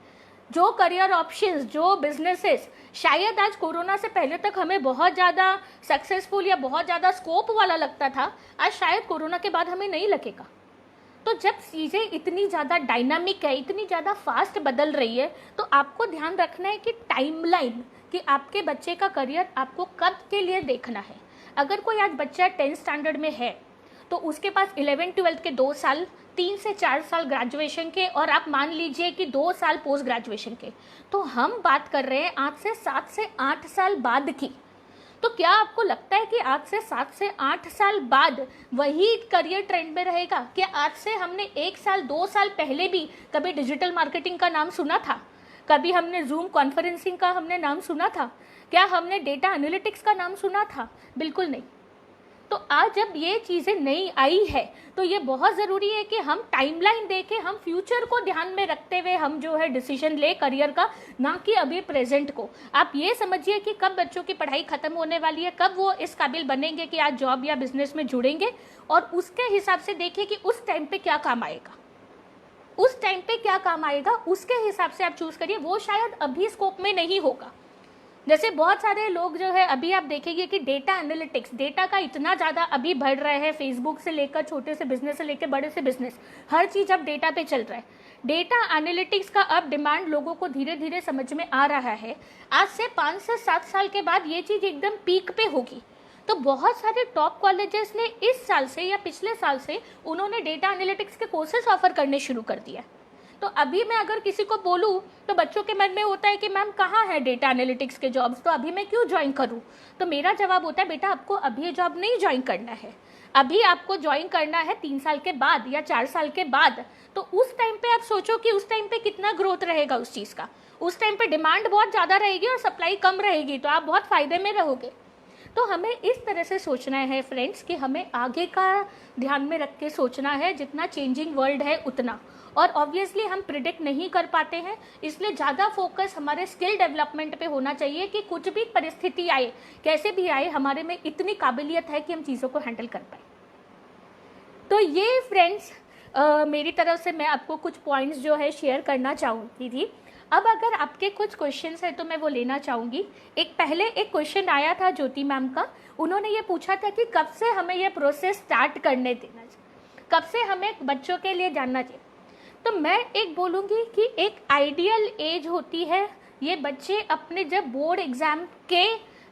जो करियर ऑप्शंस, जो बिजनेसेस शायद आज कोरोना से पहले तक हमें बहुत ज़्यादा सक्सेसफुल या बहुत ज़्यादा स्कोप वाला लगता था, आज शायद कोरोना के बाद हमें नहीं लगेगा। तो जब चीज़ें इतनी ज़्यादा डायनामिक है, इतनी ज़्यादा फास्ट बदल रही है, तो आपको ध्यान रखना है कि टाइमलाइन, कि आपके बच्चे का करियर आपको कब के लिए देखना है। अगर कोई आज बच्चा 10th स्टैंडर्ड में है तो उसके पास 11th 12th के 2 साल, 3 से 4 साल ग्रेजुएशन के, और आप मान लीजिए कि 2 साल पोस्ट ग्रेजुएशन के, तो हम बात कर रहे हैं आज से 7 से 8 साल बाद की। तो क्या आपको लगता है कि आज से 7 से 8 साल बाद वही करियर ट्रेंड में रहेगा? क्या आज से हमने 1 साल 2 साल पहले भी कभी डिजिटल मार्केटिंग का नाम सुना था? कभी हमने जूम कॉन्फ्रेंसिंग का हमने नाम सुना था? क्या हमने डेटा एनालिटिक्स का नाम सुना था? बिल्कुल नहीं। तो आज जब ये चीज़ें नई आई है, तो ये बहुत ज़रूरी है कि हम टाइमलाइन देके, हम फ्यूचर को ध्यान में रखते हुए हम जो है डिसीजन ले करियर का, ना कि अभी प्रेजेंट को। आप ये समझिए कि कब बच्चों की पढ़ाई ख़त्म होने वाली है, कब वो इस काबिल बनेंगे कि आज जॉब या बिजनेस में जुड़ेंगे, और उसके हिसाब से देखिए कि उस टाइम पे क्या काम आएगा, उस टाइम पे क्या काम आएगा, उसके हिसाब से आप चूज़ करिए। वो शायद अभी स्कोप में नहीं होगा। जैसे बहुत सारे लोग जो है, अभी आप देखेंगे कि डेटा एनालिटिक्स, डेटा का इतना ज़्यादा अभी बढ़ रहा है, फेसबुक से लेकर छोटे से बिजनेस से लेकर बड़े से बिजनेस, हर चीज़ अब डेटा पे चल रहा है। डेटा एनालिटिक्स का अब डिमांड लोगों को धीरे धीरे समझ में आ रहा है। आज से 5 से 7 साल के बाद ये चीज़ एकदम पीक पे होगी। तो बहुत सारे टॉप कॉलेजेस ने इस साल से या पिछले साल से उन्होंने डेटा एनालिटिक्स के कोर्सेज ऑफर करने शुरू कर दिया। तो अभी मैं अगर किसी को बोलूँ तो बच्चों के मन में होता है कि मैम कहाँ है डेटा एनालिटिक्स के जॉब्स, तो अभी मैं क्यों ज्वाइन करूँ? तो मेरा जवाब होता है, बेटा आपको अभी ये जॉब नहीं ज्वाइन करना है, अभी आपको ज्वाइन करना है 3 साल के बाद या 4 साल के बाद। तो उस टाइम पे आप सोचो कि उस टाइम पे कितना ग्रोथ रहेगा उस चीज़ का। उस टाइम पे डिमांड बहुत ज़्यादा रहेगी और सप्लाई कम रहेगी, तो आप बहुत फ़ायदे में रहोगे। तो हमें इस तरह से सोचना है फ्रेंड्स कि हमें आगे का ध्यान में रख के सोचना है, जितना चेंजिंग वर्ल्ड है उतना। और ऑब्वियसली हम प्रिडिक्ट नहीं कर पाते हैं, इसलिए ज़्यादा फोकस हमारे स्किल डेवलपमेंट पे होना चाहिए कि कुछ भी परिस्थिति आए, कैसे भी आए, हमारे में इतनी काबिलियत है कि हम चीज़ों को हैंडल कर पाए। तो ये फ्रेंड्स मेरी तरफ से मैं आपको कुछ पॉइंट्स जो है शेयर करना चाहूँगी थी। अब अगर आपके कुछ क्वेश्चंस है तो मैं वो लेना चाहूँगी। पहले एक क्वेश्चन आया था ज्योति मैम का, उन्होंने ये पूछा था कि कब से हमें ये प्रोसेस स्टार्ट करने देना चाहिए, कब से हमें बच्चों के लिए जानना चाहिए। तो मैं एक बोलूँगी कि एक आइडियल एज होती है, ये बच्चे अपने जब बोर्ड एग्ज़ाम के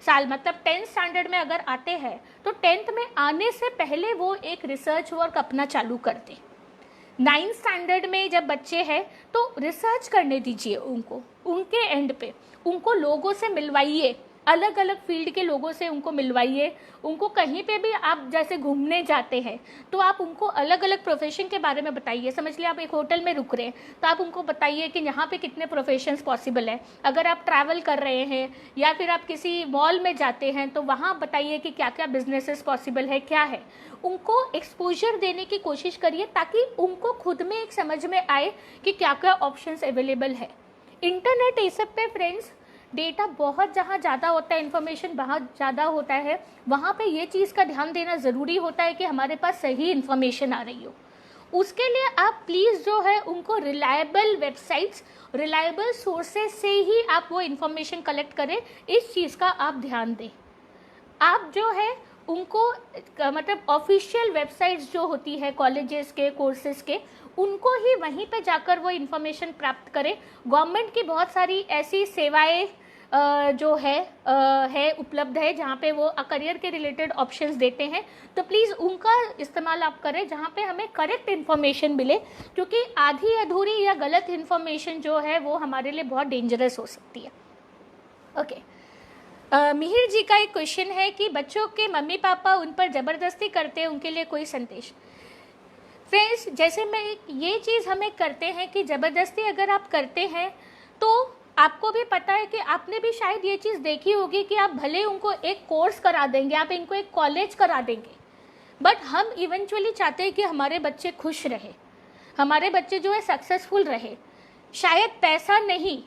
साल मतलब 10th स्टैंडर्ड में अगर आते हैं तो 10th में आने से पहले वो एक रिसर्च वर्क अपना चालू कर दें। 9th स्टैंडर्ड में जब बच्चे हैं तो रिसर्च करने दीजिए उनको, उनके एंड पे उनको लोगों से मिलवाइए, अलग अलग फील्ड के लोगों से उनको मिलवाइए। उनको कहीं पे भी आप जैसे घूमने जाते हैं तो आप उनको अलग अलग प्रोफेशन के बारे में बताइए। समझ लिया आप एक होटल में रुक रहे हैं तो आप उनको बताइए कि यहाँ पे कितने प्रोफेशंस पॉसिबल है। अगर आप ट्रैवल कर रहे हैं या फिर आप किसी मॉल में जाते हैं तो वहाँ बताइए कि क्या क्या बिजनेसेस पॉसिबल है, क्या है। उनको एक्सपोजर देने की कोशिश करिए ताकि उनको खुद में एक समझ में आए कि क्या क्या ऑप्शंस अवेलेबल है। इंटरनेट ये सब पे फ्रेंड्स डेटा बहुत जहाँ ज़्यादा होता है, इन्फॉर्मेशन बहुत ज़्यादा होता है, वहाँ पे ये चीज़ का ध्यान देना ज़रूरी होता है कि हमारे पास सही इन्फॉर्मेशन आ रही हो। उसके लिए आप प्लीज़ जो है उनको रिलायबल वेबसाइट्स, रिलायबल सोर्सेज से ही आप वो इन्फॉर्मेशन कलेक्ट करें, इस चीज़ का आप ध्यान दें। आप जो है उनको मतलब ऑफिशियल वेबसाइट्स जो होती है कॉलेजेस के, कोर्सेज के, उनको ही वहीं पे जाकर वो इन्फॉर्मेशन प्राप्त करें। गवर्नमेंट की बहुत सारी ऐसी सेवाएं जो है उपलब्ध है जहाँ पे वो करियर के रिलेटेड ऑप्शंस देते हैं, तो प्लीज़ उनका इस्तेमाल आप करें जहाँ पे हमें करेक्ट इन्फॉर्मेशन मिले, क्योंकि आधी अधूरी या गलत इन्फॉर्मेशन जो है वो हमारे लिए बहुत डेंजरस हो सकती है। ओके, मिहिर जी का एक क्वेश्चन है कि बच्चों के मम्मी पापा उन पर ज़बरदस्ती करते हैं, उनके लिए कोई संदेश। फ्रेंड्स, जैसे मैं ये चीज़ हमें करते हैं कि ज़बरदस्ती अगर आप करते हैं तो आपको भी पता है कि आपने भी शायद ये चीज़ देखी होगी कि आप भले उनको एक कोर्स करा देंगे, आप इनको एक कॉलेज करा देंगे, बट हम इवेंचुअली चाहते हैं कि हमारे बच्चे खुश रहे, हमारे बच्चे जो है सक्सेसफुल रहे। शायद पैसा नहीं,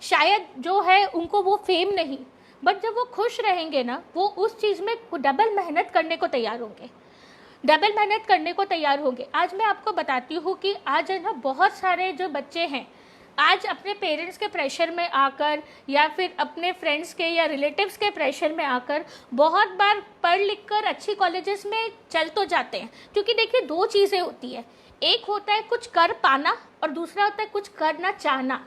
शायद जो है उनको वो फेम नहीं, बट जब वो खुश रहेंगे ना, वो उस चीज़ में डबल मेहनत करने को तैयार होंगे, डबल मेहनत करने को तैयार होंगे। आज मैं आपको बताती हूँ कि आज है ना बहुत सारे जो बच्चे हैं आज अपने पेरेंट्स के प्रेशर में आकर या फिर अपने फ्रेंड्स के या रिलेटिव्स के प्रेशर में आकर बहुत बार पढ़ लिख कर अच्छी कॉलेजेस में चल तो जाते हैं, क्योंकि देखिए दो चीज़ें होती है, एक होता है कुछ कर पाना और दूसरा होता है कुछ करना चाहना।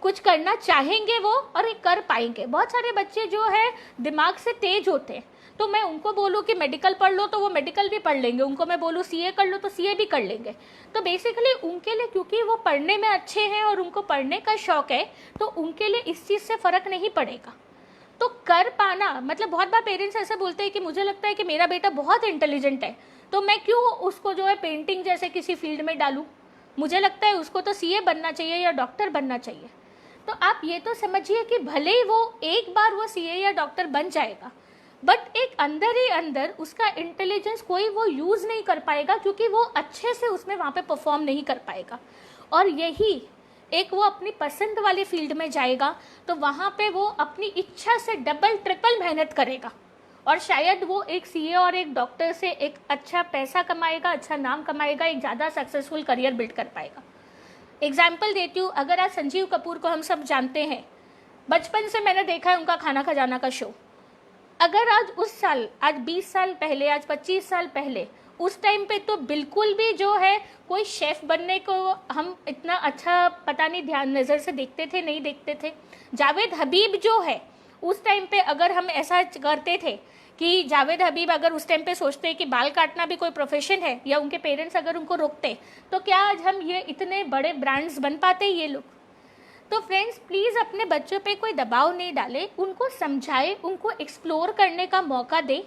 कुछ करना चाहेंगे वो और एक कर पाएंगे। बहुत सारे बच्चे जो है दिमाग से तेज होते हैं, तो मैं उनको बोलूँ कि मेडिकल पढ़ लो तो वो मेडिकल भी पढ़ लेंगे, उनको मैं बोलूँ सीए कर लो तो सीए भी कर लेंगे। तो बेसिकली उनके लिए, क्योंकि वो पढ़ने में अच्छे हैं और उनको पढ़ने का शौक है, तो उनके लिए इस चीज़ से फ़र्क नहीं पड़ेगा। तो कर पाना मतलब बहुत बार पेरेंट्स ऐसे बोलते हैं कि मुझे लगता है कि मेरा बेटा बहुत इंटेलिजेंट है, तो मैं क्यों उसको जो है पेंटिंग जैसे किसी फील्ड में डालूँ, मुझे लगता है उसको तो सीए बनना चाहिए या डॉक्टर बनना चाहिए। तो आप ये तो समझिए कि भले ही वो एक बार वो सीए या डॉक्टर बन जाएगा, बट एक अंदर ही अंदर उसका इंटेलिजेंस कोई वो यूज़ नहीं कर पाएगा, क्योंकि वो अच्छे से उसमें वहाँ पे परफॉर्म नहीं कर पाएगा। और यही एक वो अपनी पसंद वाली फील्ड में जाएगा तो वहाँ पे वो अपनी इच्छा से डबल ट्रिपल मेहनत करेगा और शायद वो एक सीए और एक डॉक्टर से एक अच्छा पैसा कमाएगा, अच्छा नाम कमाएगा, एक ज़्यादा सक्सेसफुल करियर बिल्ड कर पाएगा। एग्जाम्पल देती हूँ, अगर आज संजीव कपूर को हम सब जानते हैं, बचपन से मैंने देखा है उनका खाना खजाना का शो। अगर आज उस साल, आज 20 साल पहले, आज 25 साल पहले, उस टाइम पे तो बिल्कुल भी जो है कोई शेफ़ बनने को हम इतना अच्छा पता नहीं ध्यान नज़र से देखते थे, नहीं देखते थे। जावेद हबीब जो है उस टाइम पे अगर हम ऐसा करते थे कि जावेद हबीब अगर उस टाइम पे सोचते कि बाल काटना भी कोई प्रोफेशन है, या उनके पेरेंट्स अगर उनको रोकते, तो क्या आज हम ये इतने बड़े ब्रांड्स बन पाते ये लोग। तो फ्रेंड्स प्लीज़ अपने बच्चों पे कोई दबाव नहीं डालें, उनको समझाएं, उनको एक्सप्लोर करने का मौका दें।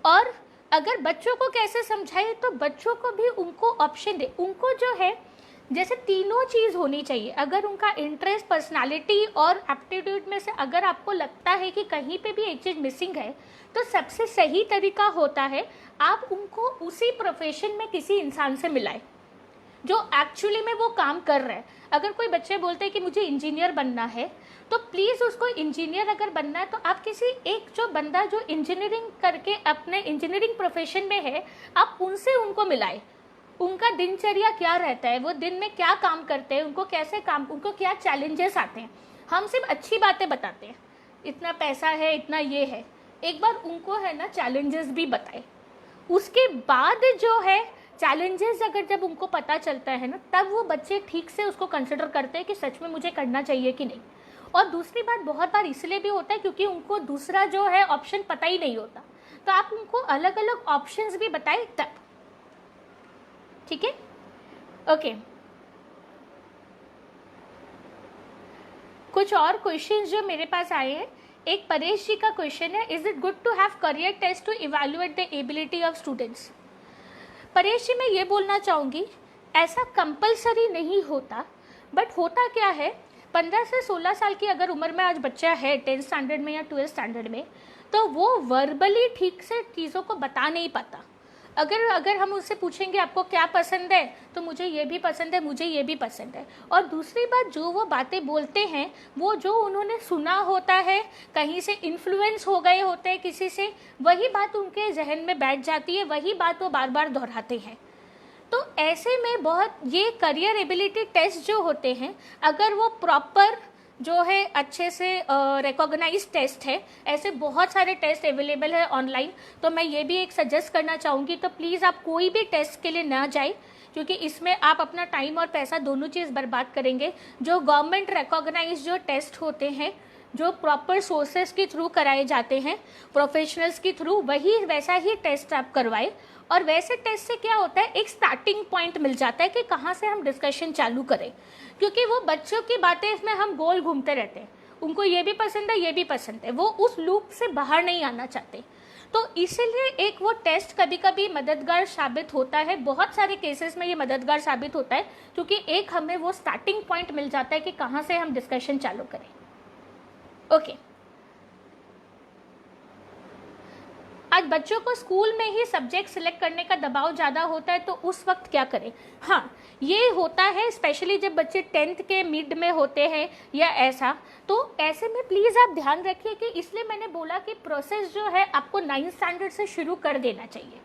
और अगर बच्चों को कैसे समझाएं तो बच्चों को भी उनको ऑप्शन दें। उनको जो है जैसे तीनों चीज़ होनी चाहिए। अगर उनका इंटरेस्ट, पर्सनालिटी और एप्टीट्यूड में से अगर आपको लगता है कि कहीं पे भी एक चीज़ मिसिंग है, तो सबसे सही तरीका होता है आप उनको उसी प्रोफेशन में किसी इंसान से मिलाएं जो एक्चुअली में वो काम कर रहा है। अगर कोई बच्चे बोलते हैं कि मुझे इंजीनियर बनना है, तो प्लीज़ उसको इंजीनियर अगर बनना है तो आप किसी एक जो बंदा जो इंजीनियरिंग करके अपने इंजीनियरिंग प्रोफेशन में है, आप उनसे उनको मिलाएं। उनका दिनचर्या क्या रहता है, वो दिन में क्या काम करते हैं, उनको कैसे काम, उनको क्या चैलेंजेस आते हैं। हम सिर्फ अच्छी बातें बताते हैं, इतना पैसा है, इतना ये है। एक बार उनको है ना चैलेंजेस भी बताएं। उसके बाद जो है चैलेंजेस अगर जब उनको पता चलता है ना, तब वो बच्चे ठीक से उसको कंसिडर करते हैं कि सच में मुझे करना चाहिए कि नहीं। और दूसरी बात बहुत बार इसलिए भी होता है क्योंकि उनको दूसरा जो है ऑप्शन पता ही नहीं होता, तो आप उनको अलग अलग ऑप्शंस भी बताएं तब। ठीक है, ओके। कुछ और क्वेश्चंस जो मेरे पास आए हैं, एक परेश जी का क्वेश्चन है, is it good to have career test to evaluate the ability of students. Paresh ji, मैं ये बोलना चाहूँगी, ऐसा कंपलसरी नहीं होता, बट होता क्या है, 15 से 16 साल की अगर उम्र में आज बच्चा है 10th स्टैंडर्ड में या 12th स्टैंडर्ड में, तो वो वर्बली ठीक से चीज़ों को बता नहीं पाता। अगर हम उससे पूछेंगे आपको क्या पसंद है, तो मुझे ये भी पसंद है, मुझे ये भी पसंद है। और दूसरी बात, जो वो बातें बोलते हैं वो जो उन्होंने सुना होता है, कहीं से इन्फ्लुएंस हो गए होते हैं किसी से, वही बात उनके जहन में बैठ जाती है, वही बात वो बार बार दोहराते हैं। तो ऐसे में बहुत ये करियर एबिलिटी टेस्ट जो होते हैं, अगर वो प्रॉपर जो है अच्छे से रिकॉग्नाइज टेस्ट है, ऐसे बहुत सारे टेस्ट अवेलेबल है ऑनलाइन, तो मैं ये भी एक सजेस्ट करना चाहूँगी, तो प्लीज़ आप कोई भी टेस्ट के लिए ना जाए, क्योंकि इसमें आप अपना टाइम और पैसा दोनों चीज़ बर्बाद करेंगे। जो गवर्नमेंट रिकॉग्नाइज जो टेस्ट होते हैं, जो प्रॉपर सोर्सेज के थ्रू कराए जाते हैं, प्रोफेशनल्स के थ्रू, वही वैसा ही टेस्ट आप करवाए। और वैसे टेस्ट से क्या होता है, एक स्टार्टिंग पॉइंट मिल जाता है कि कहाँ से हम डिस्कशन चालू करें, क्योंकि वो बच्चों की बातें इसमें हम गोल घूमते रहते हैं, उनको ये भी पसंद है, ये भी पसंद है, वो उस लूप से बाहर नहीं आना चाहते। तो इसीलिए एक वो टेस्ट कभी कभी मददगार साबित होता है, बहुत सारे केसेस में ये मददगार साबित होता है, क्योंकि एक हमें वो स्टार्टिंग पॉइंट मिल जाता है कि कहाँ से हम डिस्कशन चालू करें। ओके, आज बच्चों को स्कूल में ही सब्जेक्ट सिलेक्ट करने का दबाव ज़्यादा होता है, तो उस वक्त क्या करें। हाँ, ये होता है स्पेशली जब बच्चे 10th के मिड में होते हैं या ऐसा, तो ऐसे में प्लीज़ आप ध्यान रखिए कि इसलिए मैंने बोला कि प्रोसेस जो है आपको 9th स्टैंडर्ड से शुरू कर देना चाहिए।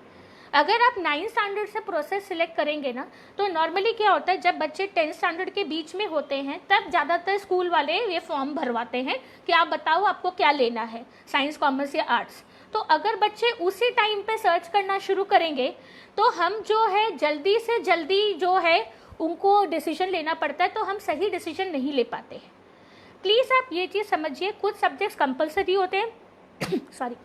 अगर आप 9th स्टैंडर्ड से प्रोसेस सिलेक्ट करेंगे ना, तो नॉर्मली क्या होता है, जब बच्चे 10th स्टैंडर्ड के बीच में होते हैं, तब ज़्यादातर स्कूल वाले ये फॉर्म भरवाते हैं कि आप बताओ आपको क्या लेना है, साइंस, कॉमर्स या आर्ट्स। तो अगर बच्चे उसी टाइम पे सर्च करना शुरू करेंगे, तो हम जो है जल्दी से जल्दी जो है उनको डिसीजन लेना पड़ता है, तो हम सही डिसीजन नहीं ले पाते हैं। प्लीज़ आप ये चीज़ समझिए, कुछ सब्जेक्ट्स कंपलसरी होते हैं सॉरी,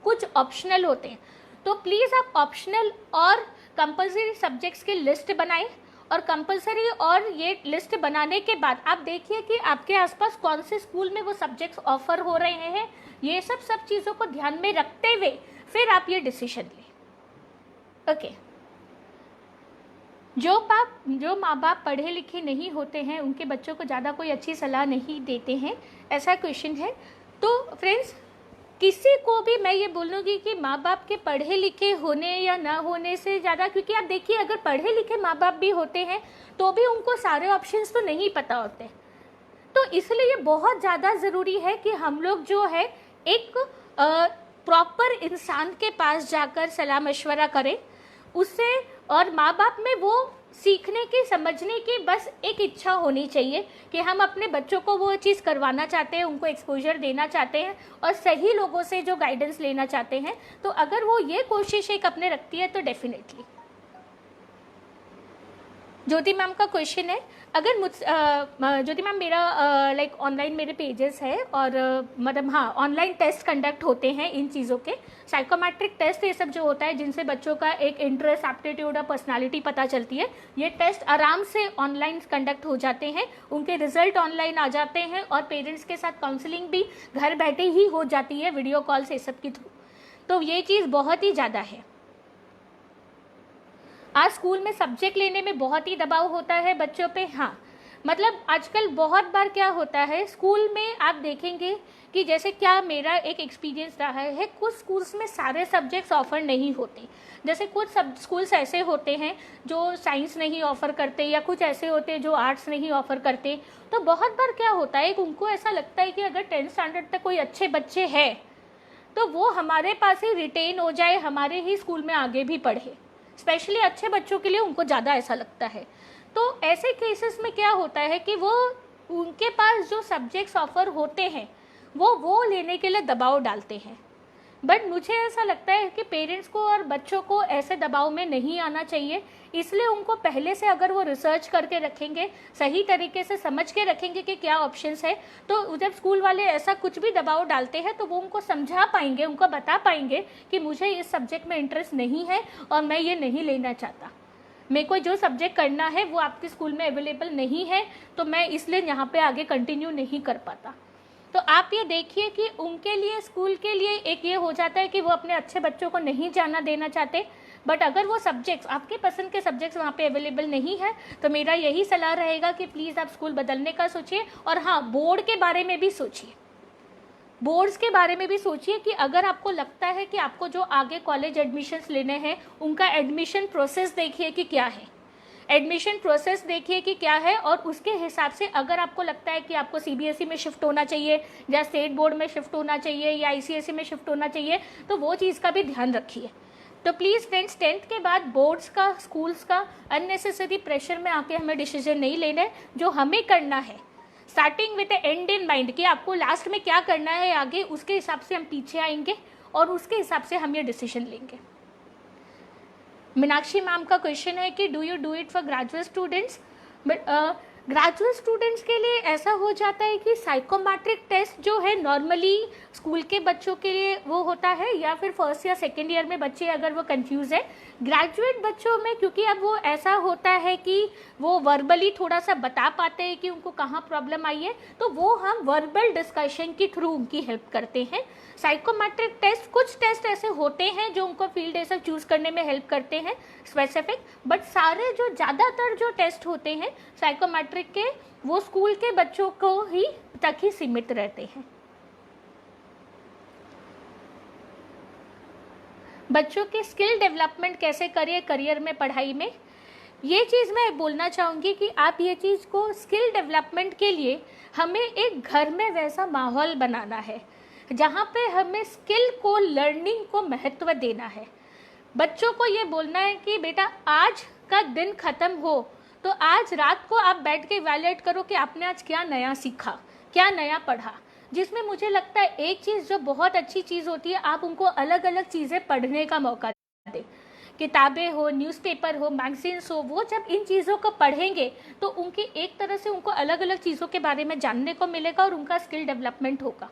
कुछ ऑप्शनल होते हैं, तो प्लीज़ आप ऑप्शनल और कंपलसरी सब्जेक्ट्स की लिस्ट बनाएं, और कंपलसरी और ये लिस्ट बनाने के बाद आप देखिए कि आपके आसपास कौन से स्कूल में वो सब्जेक्ट्स ऑफर हो रहे हैं। ये सब चीज़ों को ध्यान में रखते हुए फिर आप ये डिसीजन लें। ओके, जो माँ बाप पढ़े लिखे नहीं होते हैं, उनके बच्चों को ज़्यादा कोई अच्छी सलाह नहीं देते हैं, ऐसा क्वेश्चन है। तो फ्रेंड्स, किसी को भी मैं ये बोलूँगी कि माँ बाप के पढ़े लिखे होने या ना होने से ज़्यादा, क्योंकि आप देखिए अगर पढ़े लिखे माँ बाप भी होते हैं तो भी उनको सारे ऑप्शंस तो नहीं पता होते, तो इसलिए ये बहुत ज़्यादा ज़रूरी है कि हम लोग जो है एक प्रॉपर इंसान के पास जाकर सलाह मशवरा करें उससे, और माँ बाप में वो सीखने की, समझने की बस एक इच्छा होनी चाहिए कि हम अपने बच्चों को वो चीज़ करवाना चाहते हैं, उनको एक्सपोजर देना चाहते हैं और सही लोगों से जो गाइडेंस लेना चाहते हैं। तो अगर वो ये कोशिश एक अपने रखती है तो डेफिनेटली। ज्योति मैम का क्वेश्चन है, अगर ज्योति मैम मेरा लाइक ऑनलाइन मेरे पेजेस है और मतलब हाँ ऑनलाइन टेस्ट कंडक्ट होते हैं इन चीज़ों के, साइकोमेट्रिक टेस्ट ये सब जो होता है जिनसे बच्चों का एक इंटरेस्ट, एप्टीट्यूड और पर्सनालिटी पता चलती है, ये टेस्ट आराम से ऑनलाइन कंडक्ट हो जाते हैं, उनके रिजल्ट ऑनलाइन आ जाते हैं और पेरेंट्स के साथ काउंसलिंग भी घर बैठे ही हो जाती है वीडियो कॉल से सब के थ्रू। तो ये चीज़ बहुत ही ज़्यादा है। आज स्कूल में सब्जेक्ट लेने में बहुत ही दबाव होता है बच्चों पे। हाँ, मतलब आजकल बहुत बार क्या होता है स्कूल में, आप देखेंगे कि जैसे क्या मेरा एक एक्सपीरियंस रहा है, कुछ स्कूल्स में सारे सब्जेक्ट्स ऑफर नहीं होते, जैसे कुछ स्कूल्स ऐसे होते हैं जो साइंस नहीं ऑफ़र करते या कुछ ऐसे होते हैं जो आर्ट्स नहीं ऑफ़र करते। तो बहुत बार क्या होता है, उनको ऐसा लगता है कि अगर 10th स्टैंडर्ड तक कोई अच्छे बच्चे हैं तो वो हमारे पास ही रिटेन हो जाए, हमारे ही स्कूल में आगे भी पढ़े। स्पेशली अच्छे बच्चों के लिए उनको ज़्यादा ऐसा लगता है। तो ऐसे केसेस में क्या होता है कि वो उनके पास जो सब्जेक्ट्स ऑफर होते हैं वो लेने के लिए दबाव डालते हैं। बट मुझे ऐसा लगता है कि पेरेंट्स को और बच्चों को ऐसे दबाव में नहीं आना चाहिए, इसलिए उनको पहले से अगर वो रिसर्च करके रखेंगे, सही तरीके से समझ के रखेंगे कि क्या ऑप्शंस है, तो जब स्कूल वाले ऐसा कुछ भी दबाव डालते हैं तो वो उनको समझा पाएंगे, उनको बता पाएंगे कि मुझे इस सब्जेक्ट में इंटरेस्ट नहीं है और मैं ये नहीं लेना चाहता, मेरे को जो सब्जेक्ट करना है वो आपके स्कूल में अवेलेबल नहीं है, तो मैं इसलिए यहाँ पे आगे कंटिन्यू नहीं कर पाता। तो आप ये देखिए कि उनके लिए स्कूल के लिए एक ये हो जाता है कि वो अपने अच्छे बच्चों को नहीं जाना देना चाहते, बट अगर वो सब्जेक्ट्स, आपके पसंद के सब्जेक्ट्स वहाँ पे अवेलेबल नहीं है, तो मेरा यही सलाह रहेगा कि प्लीज़ आप स्कूल बदलने का सोचिए। और हाँ, बोर्ड के बारे में भी सोचिए, बोर्ड्स के बारे में भी सोचिए कि अगर आपको लगता है कि आपको जो आगे कॉलेज एडमिशन्स लेने हैं, उनका एडमिशन प्रोसेस देखिए कि क्या है, एडमिशन प्रोसेस देखिए कि क्या है, और उसके हिसाब से अगर आपको लगता है कि आपको सीबीएसई में शिफ्ट होना चाहिए या स्टेट बोर्ड में शिफ्ट होना चाहिए या आईसीएसई में शिफ्ट होना चाहिए, तो वो चीज़ का भी ध्यान रखिए। तो प्लीज़ फ्रेंड्स, 10th के बाद बोर्ड्स का, स्कूल्स का अननेसेसरी प्रेशर में आके हमें डिसीजन नहीं लेना है। जो हमें करना है, starting with and in mind कि आपको लास्ट में क्या करना है आगे, उसके हिसाब से हम पीछे आएंगे और उसके हिसाब से हम ये डिसीजन लेंगे। मीनाक्षी मैम का क्वेश्चन है कि do you do it for graduate students? Graduate students के लिए ऐसा हो जाता है कि साइकोमेट्रिक टेस्ट जो है नॉर्मली स्कूल के बच्चों के लिए वो होता है, या फिर फर्स्ट या सेकेंड ईयर में बच्चे अगर वो कंफ्यूज है। ग्रेजुएट बच्चों में क्योंकि अब वो ऐसा होता है कि वो वर्बली थोड़ा सा बता पाते हैं कि उनको कहाँ प्रॉब्लम आई है, तो वो हम वर्बल डिस्कशन के थ्रू उनकी हेल्प करते हैं। साइकोमेट्रिक टेस्ट, कुछ टेस्ट ऐसे होते हैं जो उनको फील्ड ऐसा चूज़ करने में हेल्प करते हैं स्पेसिफिक, बट सारे जो ज़्यादातर जो टेस्ट होते हैं साइकोमेट्रिक के, वो स्कूल के बच्चों को ही तक ही सीमित रहते हैं। बच्चों के स्किल डेवलपमेंट कैसे करिए करियर में, पढ़ाई में, ये चीज़ मैं बोलना चाहूँगी कि आप ये चीज़ को स्किल डेवलपमेंट के लिए हमें एक घर में वैसा माहौल बनाना है जहाँ पे हमें स्किल को, लर्निंग को महत्व देना है। बच्चों को ये बोलना है कि बेटा आज का दिन ख़त्म हो तो आज रात को आप बैठ के इवैल्यूएट करो कि आपने आज क्या नया सीखा, क्या नया पढ़ा। जिसमें मुझे लगता है एक चीज़ जो बहुत अच्छी चीज़ होती है, आप उनको अलग अलग चीज़ें पढ़ने का मौका दें। किताबें हो, न्यूज़पेपर हो, मैगजीन्स हो, वो जब इन चीज़ों को पढ़ेंगे तो उनकी एक तरह से उनको अलग अलग चीज़ों के बारे में जानने को मिलेगा और उनका स्किल डेवलपमेंट होगा।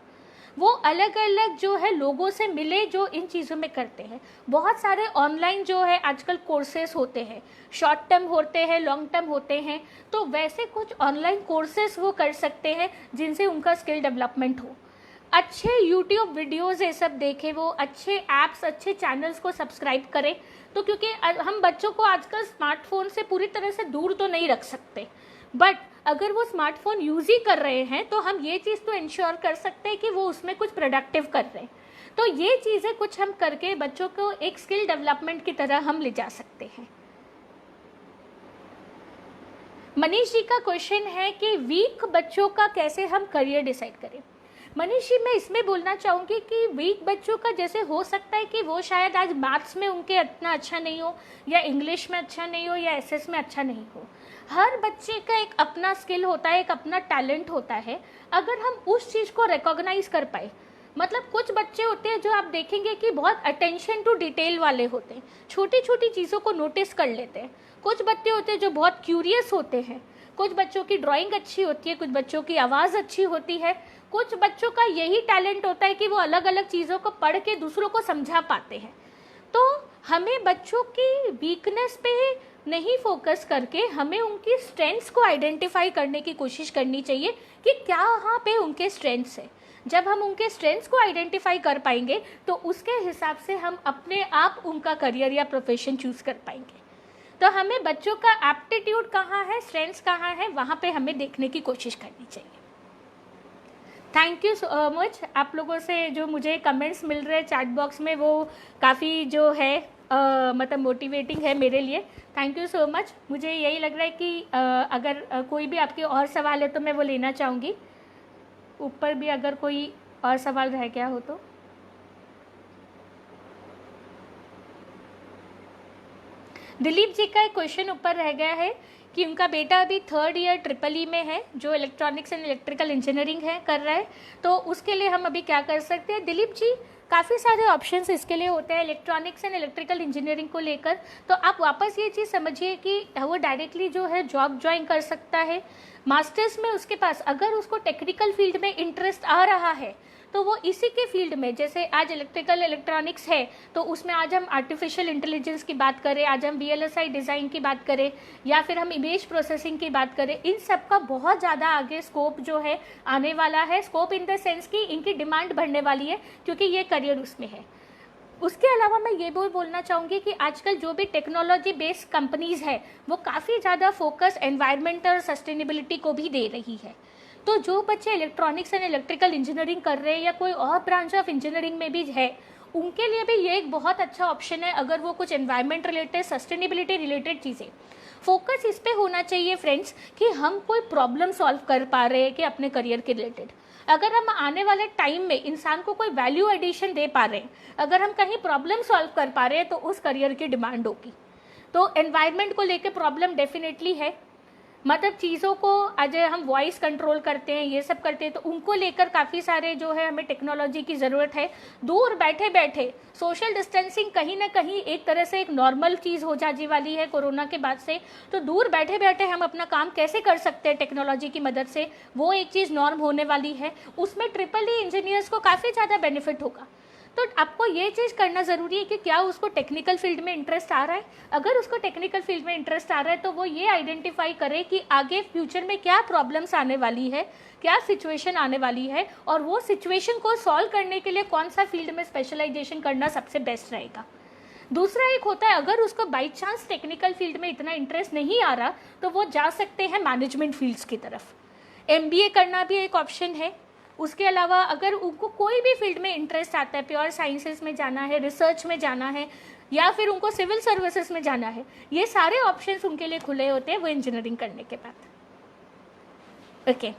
वो अलग अलग जो है लोगों से मिले जो इन चीज़ों में करते हैं। बहुत सारे ऑनलाइन जो है आजकल कोर्सेस होते हैं, शॉर्ट टर्म होते हैं, लॉन्ग टर्म होते हैं, तो वैसे कुछ ऑनलाइन कोर्सेस वो कर सकते हैं जिनसे उनका स्किल डेवलपमेंट हो। अच्छे यूट्यूब वीडियोस ये सब देखें, वो अच्छे ऐप्स, अच्छे चैनल्स को सब्सक्राइब करें। तो क्योंकि हम बच्चों को आजकल स्मार्टफोन से पूरी तरह से दूर तो नहीं रख सकते, बट अगर वो स्मार्टफोन यूज़ ही कर रहे हैं तो हम ये चीज़ तो इंश्योर कर सकते हैं कि वो उसमें कुछ प्रोडक्टिव कर रहे हैं। तो ये चीज़ें कुछ हम करके बच्चों को एक स्किल डेवलपमेंट की तरह हम ले जा सकते हैं। मनीष जी का क्वेश्चन है कि वीक बच्चों का कैसे हम करियर डिसाइड करें। मनीष जी, मैं इसमें बोलना चाहूँगी कि वीक बच्चों का जैसे हो सकता है कि वो शायद आज मैथ्स में उनके इतना अच्छा नहीं हो, या इंग्लिश में अच्छा नहीं हो, या एसएस में अच्छा नहीं हो। हर बच्चे का एक अपना स्किल होता है, एक अपना टैलेंट होता है। अगर हम उस चीज़ को रिकॉग्नाइज कर पाए, मतलब कुछ बच्चे होते हैं जो आप देखेंगे कि बहुत अटेंशन टू डिटेल वाले होते हैं, छोटी छोटी चीज़ों को नोटिस कर लेते हैं। कुछ बच्चे होते हैं जो बहुत क्यूरियस होते हैं, कुछ बच्चों की ड्राइंग अच्छी होती है, कुछ बच्चों की आवाज़ अच्छी होती है, कुछ बच्चों का यही टैलेंट होता है कि वो अलग अलग चीज़ों को पढ़ के दूसरों को समझा पाते हैं। तो हमें बच्चों की वीकनेस पे नहीं फोकस करके हमें उनकी स्ट्रेंथ्स को आइडेंटिफाई करने की कोशिश करनी चाहिए कि क्या वहाँ पे उनके स्ट्रेंथ्स है। जब हम उनके स्ट्रेंथ्स को आइडेंटिफाई कर पाएंगे तो उसके हिसाब से हम अपने आप उनका करियर या प्रोफेशन चूज़ कर पाएंगे। तो हमें बच्चों का एप्टीट्यूड कहाँ है, स्ट्रेंथ्स कहाँ है, वहाँ पे हमें देखने की कोशिश करनी चाहिए। Thank you so much. आप लोगों से जो मुझे कमेंट्स मिल रहे हैं चैट बॉक्स में, वो काफ़ी जो है मतलब मोटिवेटिंग है मेरे लिए। Thank you so much. मुझे यही लग रहा है कि अगर कोई भी आपके और सवाल है तो मैं वो लेना चाहूँगी। ऊपर भी अगर कोई और सवाल रह गया हो तो। दिलीप जी का एक क्वेश्चन ऊपर रह गया है कि उनका बेटा अभी 3rd ईयर ट्रिपल में है, जो इलेक्ट्रॉनिक्स एंड इलेक्ट्रिकल इंजीनियरिंग है कर रहा है, तो उसके लिए हम अभी क्या कर सकते हैं। दिलीप जी, काफ़ी सारे ऑप्शंस इसके लिए होते हैं इलेक्ट्रॉनिक्स एंड इलेक्ट्रिकल इंजीनियरिंग को लेकर। तो आप वापस ये चीज़ समझिए कि वो डायरेक्टली जो है जॉब ज्वाइन कर सकता है, मास्टर्स में उसके पास अगर उसको टेक्निकल फील्ड में इंटरेस्ट आ रहा है तो वो इसी के फील्ड में, जैसे आज इलेक्ट्रिकल इलेक्ट्रॉनिक्स है तो उसमें आज हम आर्टिफिशियल इंटेलिजेंस की बात करें, आज हम VLSI डिज़ाइन की बात करें, या फिर हम इमेज प्रोसेसिंग की बात करें, इन सब का बहुत ज़्यादा आगे स्कोप जो है आने वाला है। स्कोप इन द सेंस कि इनकी डिमांड बढ़ने वाली है क्योंकि ये करियर उसमें है। उसके अलावा मैं ये भी बोलना चाहूँगी कि आजकल जो भी टेक्नोलॉजी बेस्ड कंपनीज़ है वो काफ़ी ज़्यादा फोकस एनवायरमेंटल सस्टेनेबिलिटी को भी दे रही है। तो जो बच्चे इलेक्ट्रॉनिक्स एंड इलेक्ट्रिकल इंजीनियरिंग कर रहे हैं या कोई और ब्रांच ऑफ इंजीनियरिंग में भी है, उनके लिए भी ये एक बहुत अच्छा ऑप्शन है। अगर वो कुछ एनवायरमेंट रिलेटेड, सस्टेनेबिलिटी रिलेटेड चीज़ें, फोकस इस पे होना चाहिए फ्रेंड्स कि हम कोई प्रॉब्लम सॉल्व कर पा रहे हैं कि अपने करियर के रिलेटेड। अगर हम आने वाले टाइम में इंसान को कोई वैल्यू एडिशन दे पा रहे हैं, अगर हम कहीं प्रॉब्लम सॉल्व कर पा रहे हैं, तो उस करियर की डिमांड होगी। तो एनवायरनमेंट को लेकर प्रॉब्लम डेफिनेटली है, मतलब चीज़ों को आज हम वॉइस कंट्रोल करते हैं, ये सब करते हैं, तो उनको लेकर काफ़ी सारे जो है हमें टेक्नोलॉजी की ज़रूरत है। दूर बैठे बैठे सोशल डिस्टेंसिंग कहीं ना कहीं एक तरह से एक नॉर्मल चीज़ हो जाने वाली है कोरोना के बाद से। तो दूर बैठे बैठे हम अपना काम कैसे कर सकते हैं टेक्नोलॉजी की मदद से, वो एक चीज़ नॉर्म होने वाली है। उसमें EEE इंजीनियर्स को काफ़ी ज़्यादा बेनिफिट होगा। तो आपको ये चीज़ करना ज़रूरी है कि क्या उसको टेक्निकल फील्ड में इंटरेस्ट आ रहा है। अगर उसको टेक्निकल फील्ड में इंटरेस्ट आ रहा है तो वो ये आइडेंटिफाई करे कि आगे फ्यूचर में क्या प्रॉब्लम्स आने वाली है, क्या सिचुएशन आने वाली है, और वो सिचुएशन को सॉल्व करने के लिए कौन सा फील्ड में स्पेशलाइजेशन करना सबसे बेस्ट रहेगा। दूसरा एक होता है, अगर उसको बाई चांस टेक्निकल फील्ड में इतना इंटरेस्ट नहीं आ रहा तो वो जा सकते हैं मैनेजमेंट फील्ड्स की तरफ। MBA करना भी एक ऑप्शन है। उसके अलावा अगर उनको कोई भी फील्ड में इंटरेस्ट आता है, प्योर साइंसेस में जाना है, रिसर्च में जाना है, या फिर उनको सिविल सर्विसेज में जाना है, ये सारे ऑप्शंस उनके लिए खुले होते हैं वो इंजीनियरिंग करने के बाद। ओके,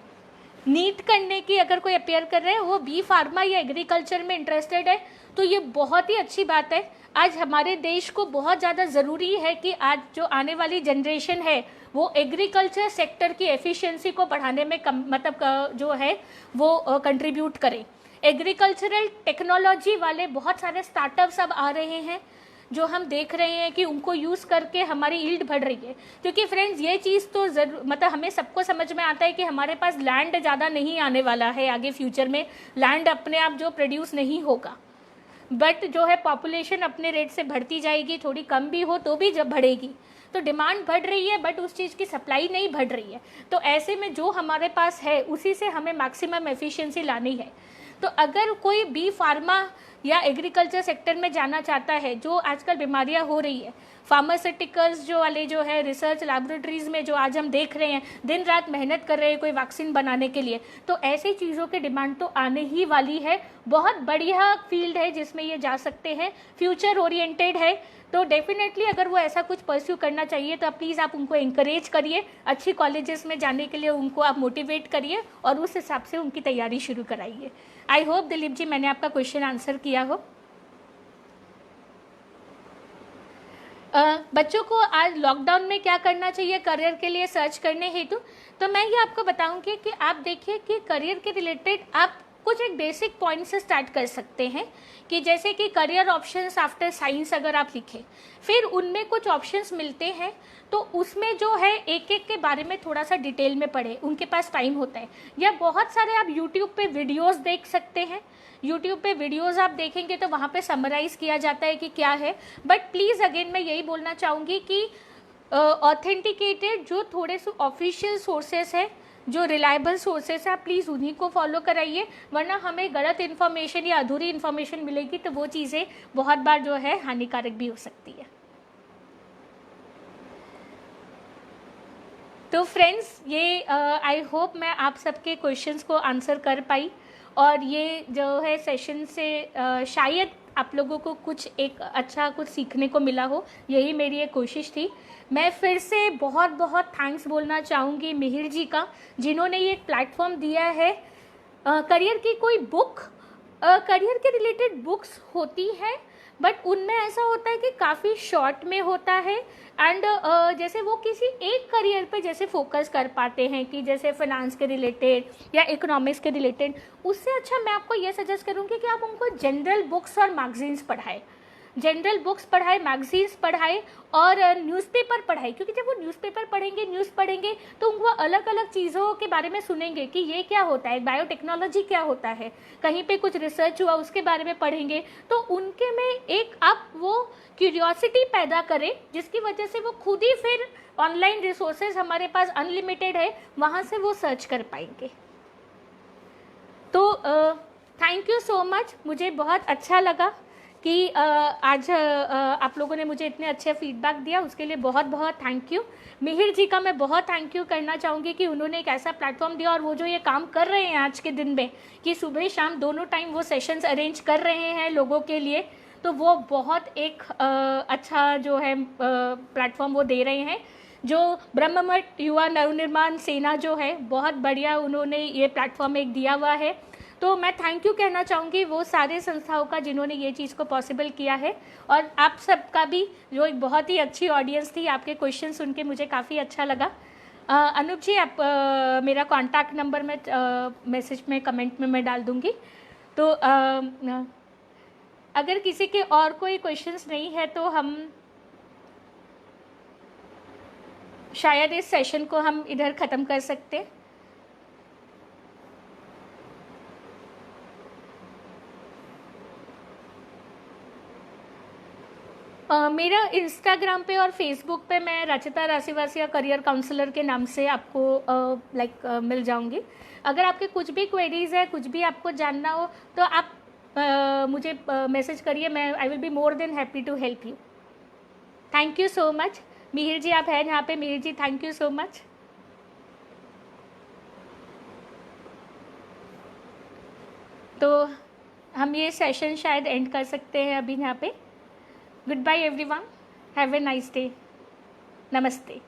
नीट करने की अगर कोई अपेयर कर रहे हैं, वो बी फार्मा या एग्रीकल्चर में इंटरेस्टेड है, तो ये बहुत ही अच्छी बात है। आज हमारे देश को बहुत ज़्यादा ज़रूरी है कि आज जो आने वाली जनरेशन है वो एग्रीकल्चर सेक्टर की एफिशिएंसी को बढ़ाने में जो है वो कंट्रीब्यूट करें। एग्रीकल्चरल टेक्नोलॉजी वाले बहुत सारे स्टार्टअप्स अब आ रहे हैं जो हम देख रहे हैं कि उनको यूज़ करके हमारी यील्ड बढ़ रही है। क्योंकि फ्रेंड्स ये चीज़ तो हमें सबको समझ में आता है कि हमारे पास लैंड ज़्यादा नहीं आने वाला है आगे फ्यूचर में, लैंड अपने आप जो प्रोड्यूस नहीं होगा, बट जो है पॉपुलेशन अपने रेट से बढ़ती जाएगी, थोड़ी कम भी हो तो भी जब बढ़ेगी। तो डिमांड बढ़ रही है बट उस चीज़ की सप्लाई नहीं बढ़ रही है। तो ऐसे में जो हमारे पास है उसी से हमें मैक्सिमम एफिशिएंसी लानी है। तो अगर कोई बी फार्मा या एग्रीकल्चर सेक्टर में जाना चाहता है, जो आजकल बीमारियां हो रही है, फार्मास्यूटिकल्स जो वाले जो है रिसर्च लैबोरेटरीज में जो आज हम देख रहे हैं दिन रात मेहनत कर रहे हैं कोई वैक्सीन बनाने के लिए, तो ऐसी चीज़ों की डिमांड तो आने ही वाली है। बहुत बढ़िया फील्ड है जिसमें ये जा सकते हैं, फ्यूचर ओरिएंटेड है। तो डेफिनेटली अगर वो ऐसा कुछ परस्यू करना चाहिए तो प्लीज़ आप उनको इंकरेज करिए, अच्छी कॉलेजेस में जाने के लिए उनको आप मोटिवेट करिए और उस हिसाब से उनकी तैयारी शुरू कराइए। आई होप दिलीप जी मैंने आपका क्वेश्चन आंसर किया हो। बच्चों को आज लॉकडाउन में क्या करना चाहिए करियर के लिए सर्च करने हेतु, तो मैं ये आपको बताऊंगी कि आप देखिए कि करियर के रिलेटेड आप कुछ एक बेसिक पॉइंट से स्टार्ट कर सकते हैं कि जैसे कि करियर ऑप्शंस आफ्टर साइंस अगर आप लिखें, फिर उनमें कुछ ऑप्शंस मिलते हैं, तो उसमें जो है एक एक के बारे में थोड़ा सा डिटेल में पढ़ें, उनके पास टाइम होता है। या बहुत सारे आप यूट्यूब पे वीडियोस देख सकते हैं, यूट्यूब पे वीडियोस आप देखेंगे तो वहाँ पे समराइज़ किया जाता है कि क्या है। बट प्लीज़ अगेन मैं यही बोलना चाहूँगी कि ऑथेंटिकेटेड जो थोड़े से ऑफिशियल सोर्सेस है, जो रिलायबल सोर्सेस है, आप प्लीज़ उन्हीं को फॉलो कराइए, वरना हमें गलत इन्फॉर्मेशन या अधूरी इन्फॉर्मेशन मिलेगी तो वो चीज़ें बहुत बार जो है हानिकारक भी हो सकती है। तो फ्रेंड्स ये आई होप मैं आप सबके क्वेश्चंस को आंसर कर पाई, और ये जो है सेशन से शायद आप लोगों को कुछ एक अच्छा कुछ सीखने को मिला हो, यही मेरी एक कोशिश थी। मैं फिर से बहुत बहुत थैंक्स बोलना चाहूँगी मिहिर जी का, जिन्होंने ये एक प्लेटफॉर्म दिया है। करियर की कोई बुक, करियर के रिलेटेड बुक्स होती है बट उनमें ऐसा होता है कि काफ़ी शॉर्ट में होता है, एंड जैसे वो किसी एक करियर पे जैसे फोकस कर पाते हैं कि जैसे फाइनेंस के रिलेटेड या इकोनॉमिक्स के रिलेटेड। उससे अच्छा मैं आपको ये सजेस्ट करूँगी कि आप उनको जनरल बुक्स और मैगजीन्स पढ़ाएं। जनरल बुक्स पढ़ाए, मैगजीन्स पढ़ाए और न्यूज़पेपर पढ़ाए, क्योंकि जब वो न्यूज़पेपर पढ़ेंगे, न्यूज़ पढ़ेंगे तो वो अलग अलग चीज़ों के बारे में सुनेंगे कि ये क्या होता है, बायोटेक्नोलॉजी क्या होता है, कहीं पे कुछ रिसर्च हुआ उसके बारे में पढ़ेंगे, तो उनके में एक आप वो क्यूरियोसिटी पैदा करें जिसकी वजह से वो खुद ही फिर ऑनलाइन रिसोर्सेज हमारे पास अनलिमिटेड है, वहाँ से वो सर्च कर पाएंगे। तो थैंक यू सो मच, मुझे बहुत अच्छा लगा कि आज आप लोगों ने मुझे इतने अच्छे फीडबैक दिया, उसके लिए बहुत बहुत थैंक यू। मिहिर जी का मैं बहुत थैंक यू करना चाहूँगी कि उन्होंने एक ऐसा प्लेटफॉर्म दिया, और वो जो ये काम कर रहे हैं आज के दिन में कि सुबह शाम दोनों टाइम वो सेशंस अरेंज कर रहे हैं लोगों के लिए, तो वो बहुत एक अच्छा जो है प्लेटफॉर्म वो दे रहे हैं। जो ब्रह्ममठ युवा नवनिर्माण सेना जो है, बहुत बढ़िया उन्होंने ये प्लेटफॉर्म एक दिया हुआ है, तो मैं थैंक यू कहना चाहूँगी वो सारे संस्थाओं का जिन्होंने ये चीज़ को पॉसिबल किया है, और आप सबका भी जो एक बहुत ही अच्छी ऑडियंस थी, आपके क्वेश्चन सुन के मुझे काफ़ी अच्छा लगा। अनूप जी, आप मेरा कॉन्टैक्ट नंबर में मैसेज में कमेंट में मैं डाल दूँगी, तो अगर किसी के और कोई क्वेश्चंस नहीं है तो हम शायद इस सेशन को हम इधर ख़त्म कर सकते हैं। मेरा इंस्टाग्राम पे और फेसबुक पे मैं रचिता राशिवासिया करियर काउंसलर के नाम से आपको मिल जाऊंगी। अगर आपके कुछ भी क्वेरीज है, कुछ भी आपको जानना हो, तो आप मुझे मैसेज करिए, मैं I will be more than happy to help you. Thank you so much. Mihir ji आप हैं यहाँ पे, Mihir ji thank you so much. तो हम ये सेशन शायद एंड कर सकते हैं अभी यहाँ पे। Goodbye everyone. Have a nice day. Namaste.